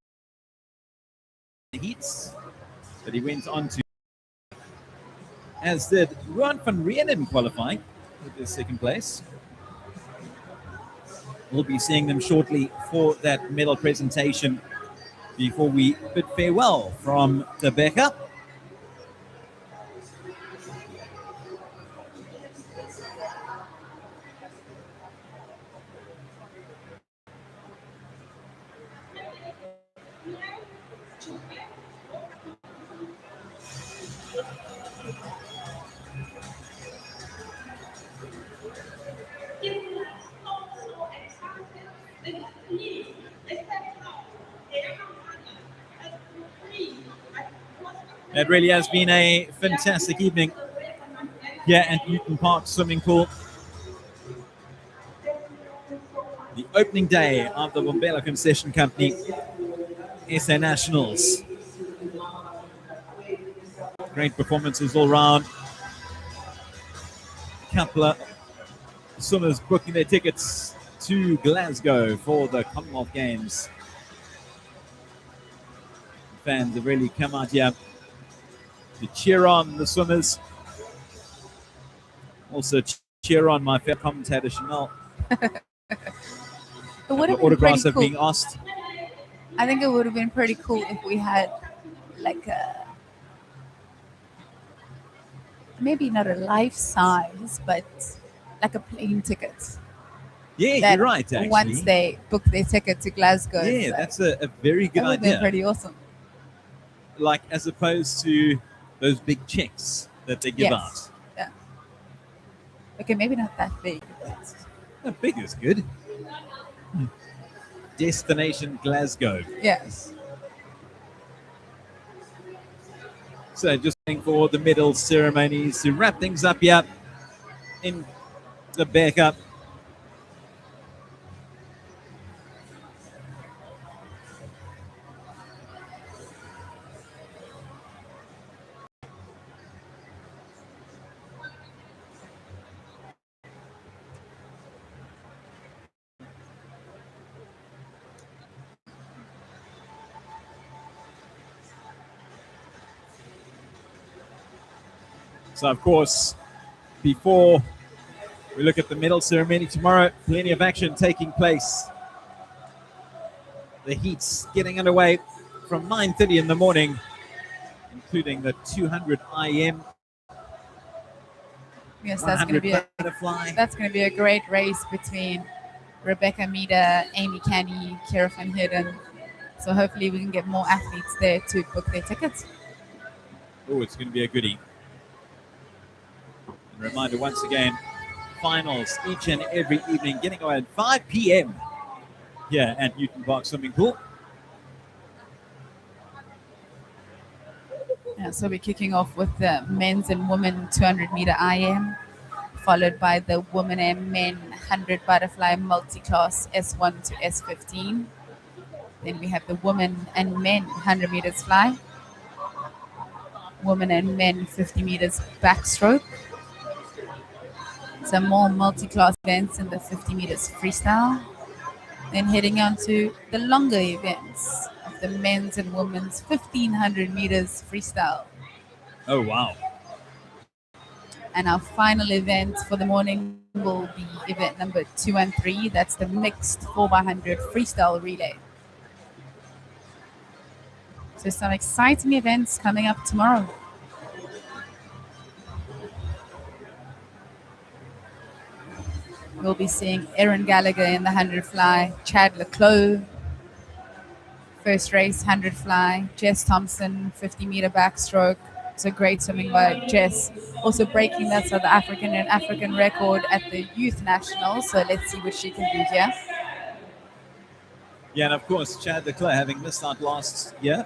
the heats that he went on to, as did Ruan van Rienen qualifying with his second place. We'll be seeing them shortly for that medal presentation before we bid farewell from Gqeberha. It really has been a fantastic evening here at Newton Park Swimming Pool. The opening day of the Gqeberha Concession Company SA Nationals. Great performances all round. A couple of swimmers booking their tickets to Glasgow for the Commonwealth Games. Fans have really come out here to cheer on the swimmers. Also cheer on my fair commentator, Chanel. It would have The been autographs pretty have cool. been asked. I think it would have been pretty cool if we had like a, maybe not a life size, but like a plane ticket. Yeah, That you're right, actually. Once they book their ticket to Glasgow. Yeah, so that's a very good that would have been idea. pretty awesome. Like, as opposed to those big checks that they give out. Yeah. Okay, maybe not that big. But That big is good. Destination Glasgow. yes. So just waiting for the medal ceremonies to wrap things up here in the backup. So, of course, before we look at the medal ceremony tomorrow, plenty of action taking place. The heats getting underway from 9:30 in the morning, including the 200 IM. Yes, that's going to be a great race between Rebecca Meader, Amy Canny, Kira van Heerden. So hopefully we can get more athletes there to book their tickets. Oh, it's going to be a goodie. And a reminder once again, finals each and every evening, getting away at 5 p.m. here at Newton Park Swimming Pool. Yeah, so we're kicking off with the men's and women 200 meter IM, followed by the women and men 100 butterfly multi-class S1 to S15. Then we have the women and men 100 meters fly, women and men 50 meters backstroke. Some more multi-class events in the 50 meters freestyle. Then heading on to the longer events of the men's and women's 1500 meters freestyle. Oh, wow. And our final event for the morning will be event number 2 and 3. That's the mixed 4x100 freestyle relay. So some exciting events coming up tomorrow. We'll be seeing Erin Gallagher in the 100 fly, Chad Leclos, first race 100 fly, Jess Thompson 50 meter backstroke. So great swimming by Jess. Also breaking that South African and African record at the Youth Nationals. So let's see what she can do here. Yeah, and of course, Chad Leclerc, having missed out last year,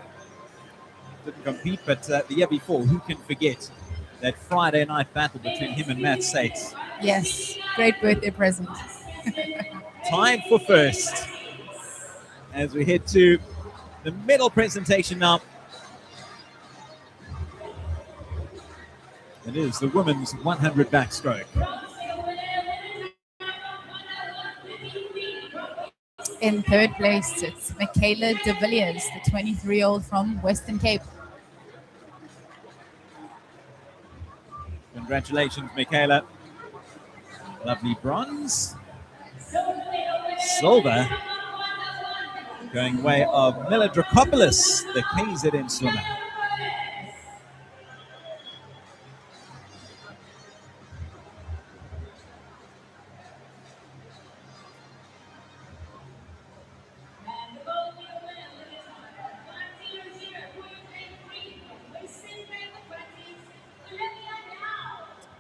didn't compete, but the year before, who can forget that Friday night battle between him and Matt Sates? Yes, great birthday present. Tied for first. As we head to the medal presentation now. It is the women's 100 backstroke. In third place, it's Michaela de Villiers, the 23-year-old from Western Cape. Congratulations, Michaela. Lovely bronze. Silver. Going way of Mila Dracopoulos, the KZN swimmer.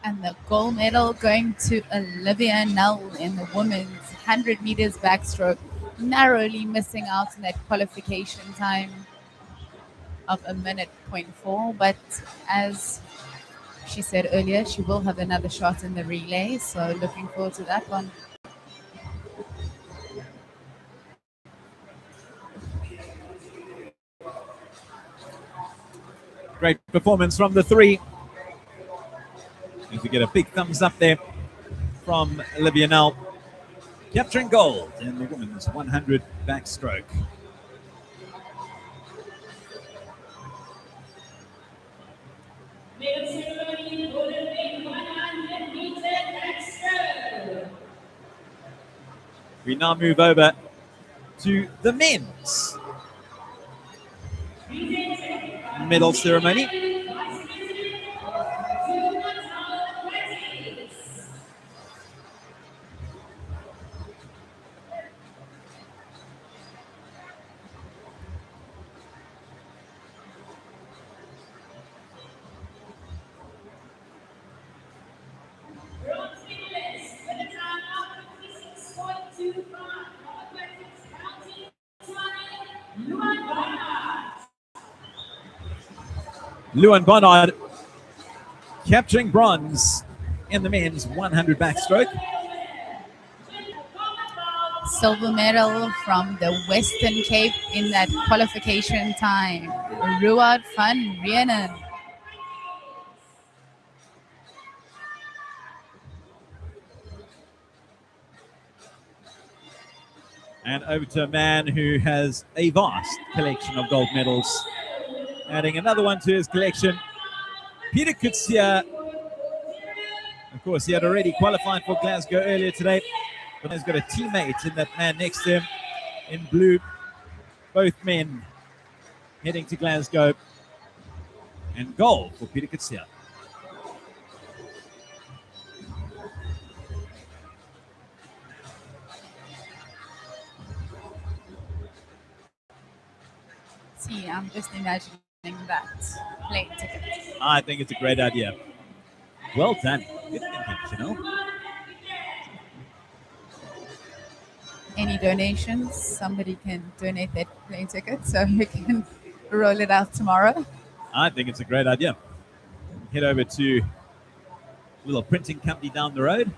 And the gold medal going to Olivia Null in the women's 100 meters backstroke. narrowly missing out on that qualification time of 1:04, but as she said earlier, she will have another shot in the relay, so looking forward to that one. Great performance from the three. Need to get a big thumbs up there from Olivia Nell, capturing gold in the women's 100 backstroke. We now move over to the men's medal ceremony. Luan Bonnard capturing bronze in the men's 100 backstroke. Silver medal from the Western Cape in that qualification time. Ruud van Rienen. And over to a man who has a vast collection of gold medals. Adding another one to his collection, Peter Kutsia. Of course, he had already qualified for Glasgow earlier today, but he's got a teammate in that man next to him in blue. Both men heading to Glasgow. And gold for Peter Kutsia. See, I'm just imagining that plane ticket. I think it's a great idea. Well done. Good thinking, Chanel. Any donations? Somebody can donate that plane ticket so we can roll it out tomorrow. I think it's a great idea. Head over to a little printing company down the road.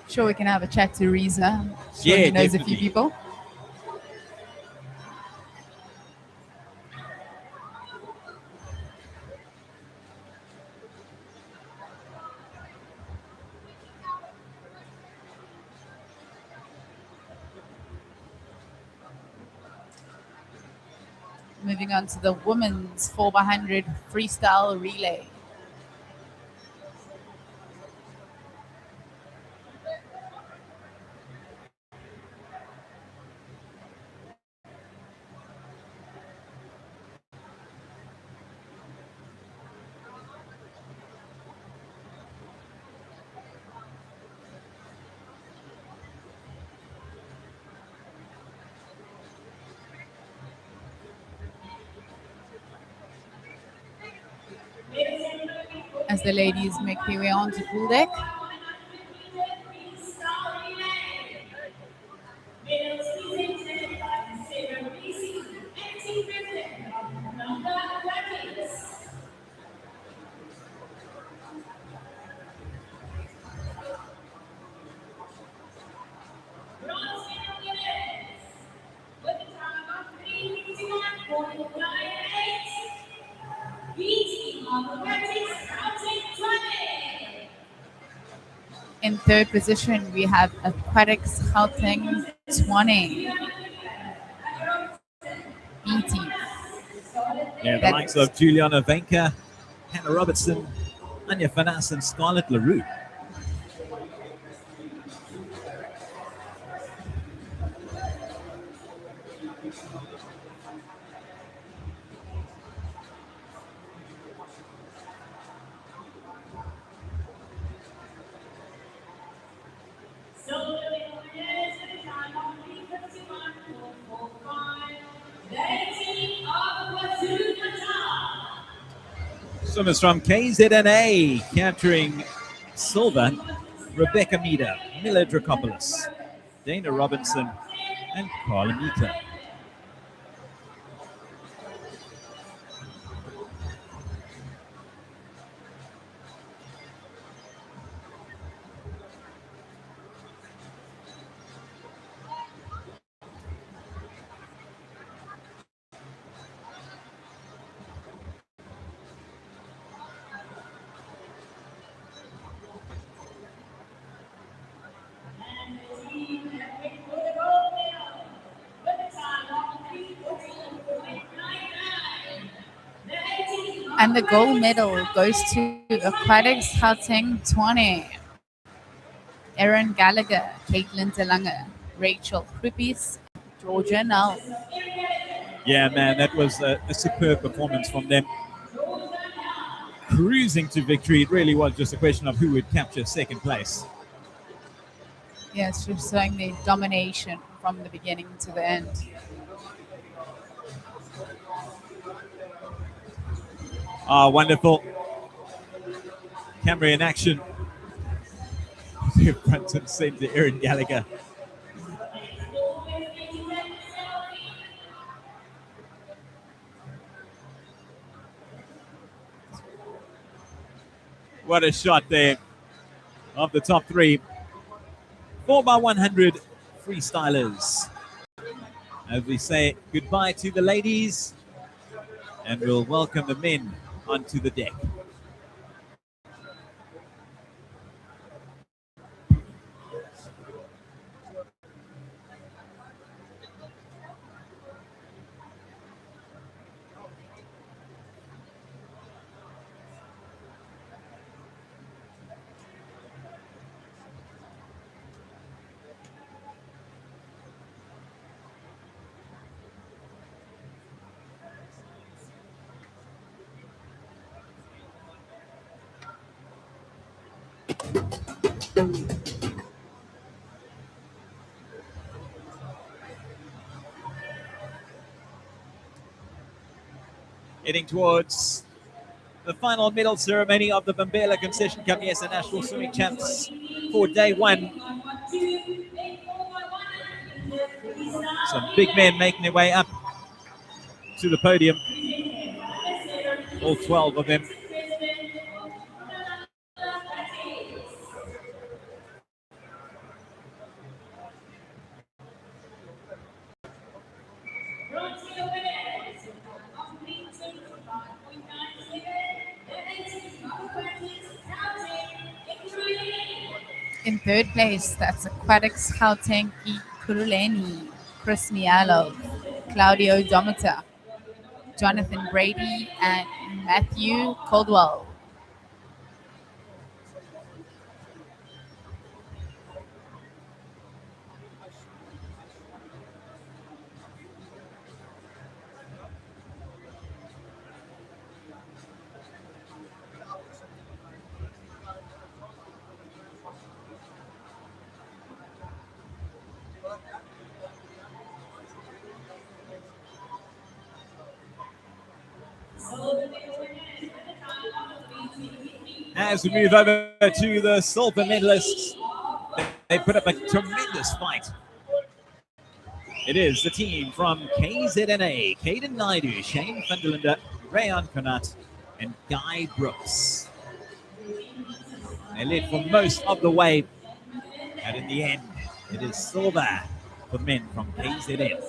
Sure, we can have a chat to Reza. Sure, Yeah, he knows definitely. a few people. Moving on to the women's 4x100 freestyle relay. As the ladies make their way onto pool deck. In third position, we have Aquatics Gauteng 20. BT. Yeah, the likes of Juliana Venka, Hannah Robertson, Anya Fanas, and Scarlett LaRue. Swimmers from KZNA capturing silver Rebecca Meader, Mila Dracopoulos, Dana Robinson, and Carla Mika. And the gold medal goes to Aquatics Gauteng 20. Erin Gallagher, Caitlin DeLange, Rachel Kruppies, Georgia Null. Yeah, man, that was a superb performance from them. Cruising to victory. It really was just a question of who would capture second place. Yes, just showing the domination from the beginning to the end. Ah, wonderful. Camera in action. Front and center, Erin Gallagher. What a shot there of the top three. 4x100 freestylers. As we say goodbye to the ladies, and we'll welcome the men onto the deck. Heading towards the final medal ceremony of the Gqeberha Concession Cup ESA National Swimming Champs for day one. Some big men making their way up to the podium. All 12 of them. In third place, that's Aquatics Gauteng Ikuruleni, Chris Mialo, Claudio Domita, Jonathan Brady, and Matthew Caldwell. As we move over to the silver medalists, they put up a tremendous fight. It is the team from KZNA, Caden Naidu, Shane van der Linde, Rayan Konat, and Guy Brooks. They led for most of the way, and in the end, it is silver for men from KZN.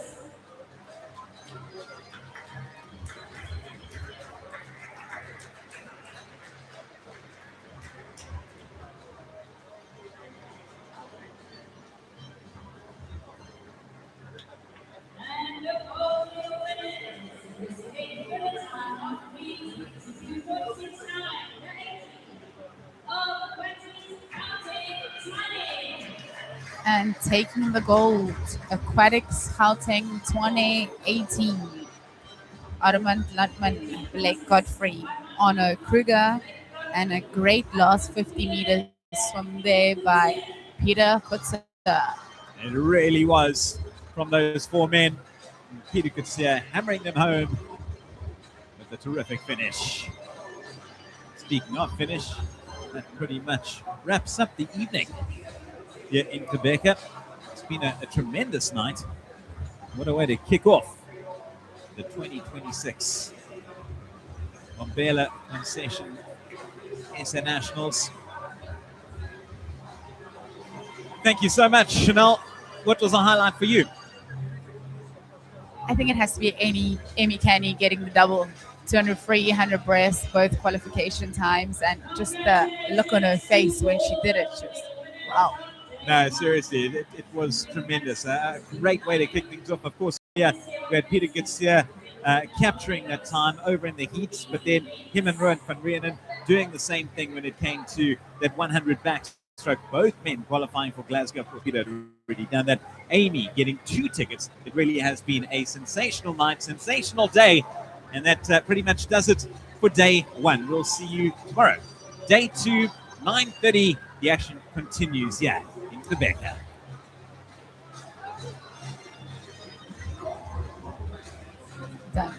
And taking the gold, Aquatics Gauteng 2018. Armand Lutman, Blake Godfrey, Arno Kruger, and a great last 50 meters swim there by Peter Kutzer. It really was from those four men. Peter Kutzer hammering them home with a terrific finish. Speaking of finish, that pretty much wraps up the evening here in Gqeberha. It's been a tremendous night. What a way to kick off the 2026 Gqeberha Concession SA Nationals. Thank you so much, Chanel. What was a highlight for you? I think it has to be Amy Canny getting the double 200 free, 100 breast, both qualification times, and just the look on her face when she did it. She was, wow. No, seriously, it was tremendous. A great way to kick things off. Of course, yeah, we had Peter Gqeberha capturing that time over in the heats, but then him and Rowan van Rienen doing the same thing when it came to that 100 backstroke. Both men qualifying for Glasgow. For Peter had already done that. Amy getting 2 tickets. It really has been a sensational night, sensational day, and that pretty much does it for day 1. We'll see you tomorrow. Day 2, 9:30. The action continues here in Gqeberha. Done.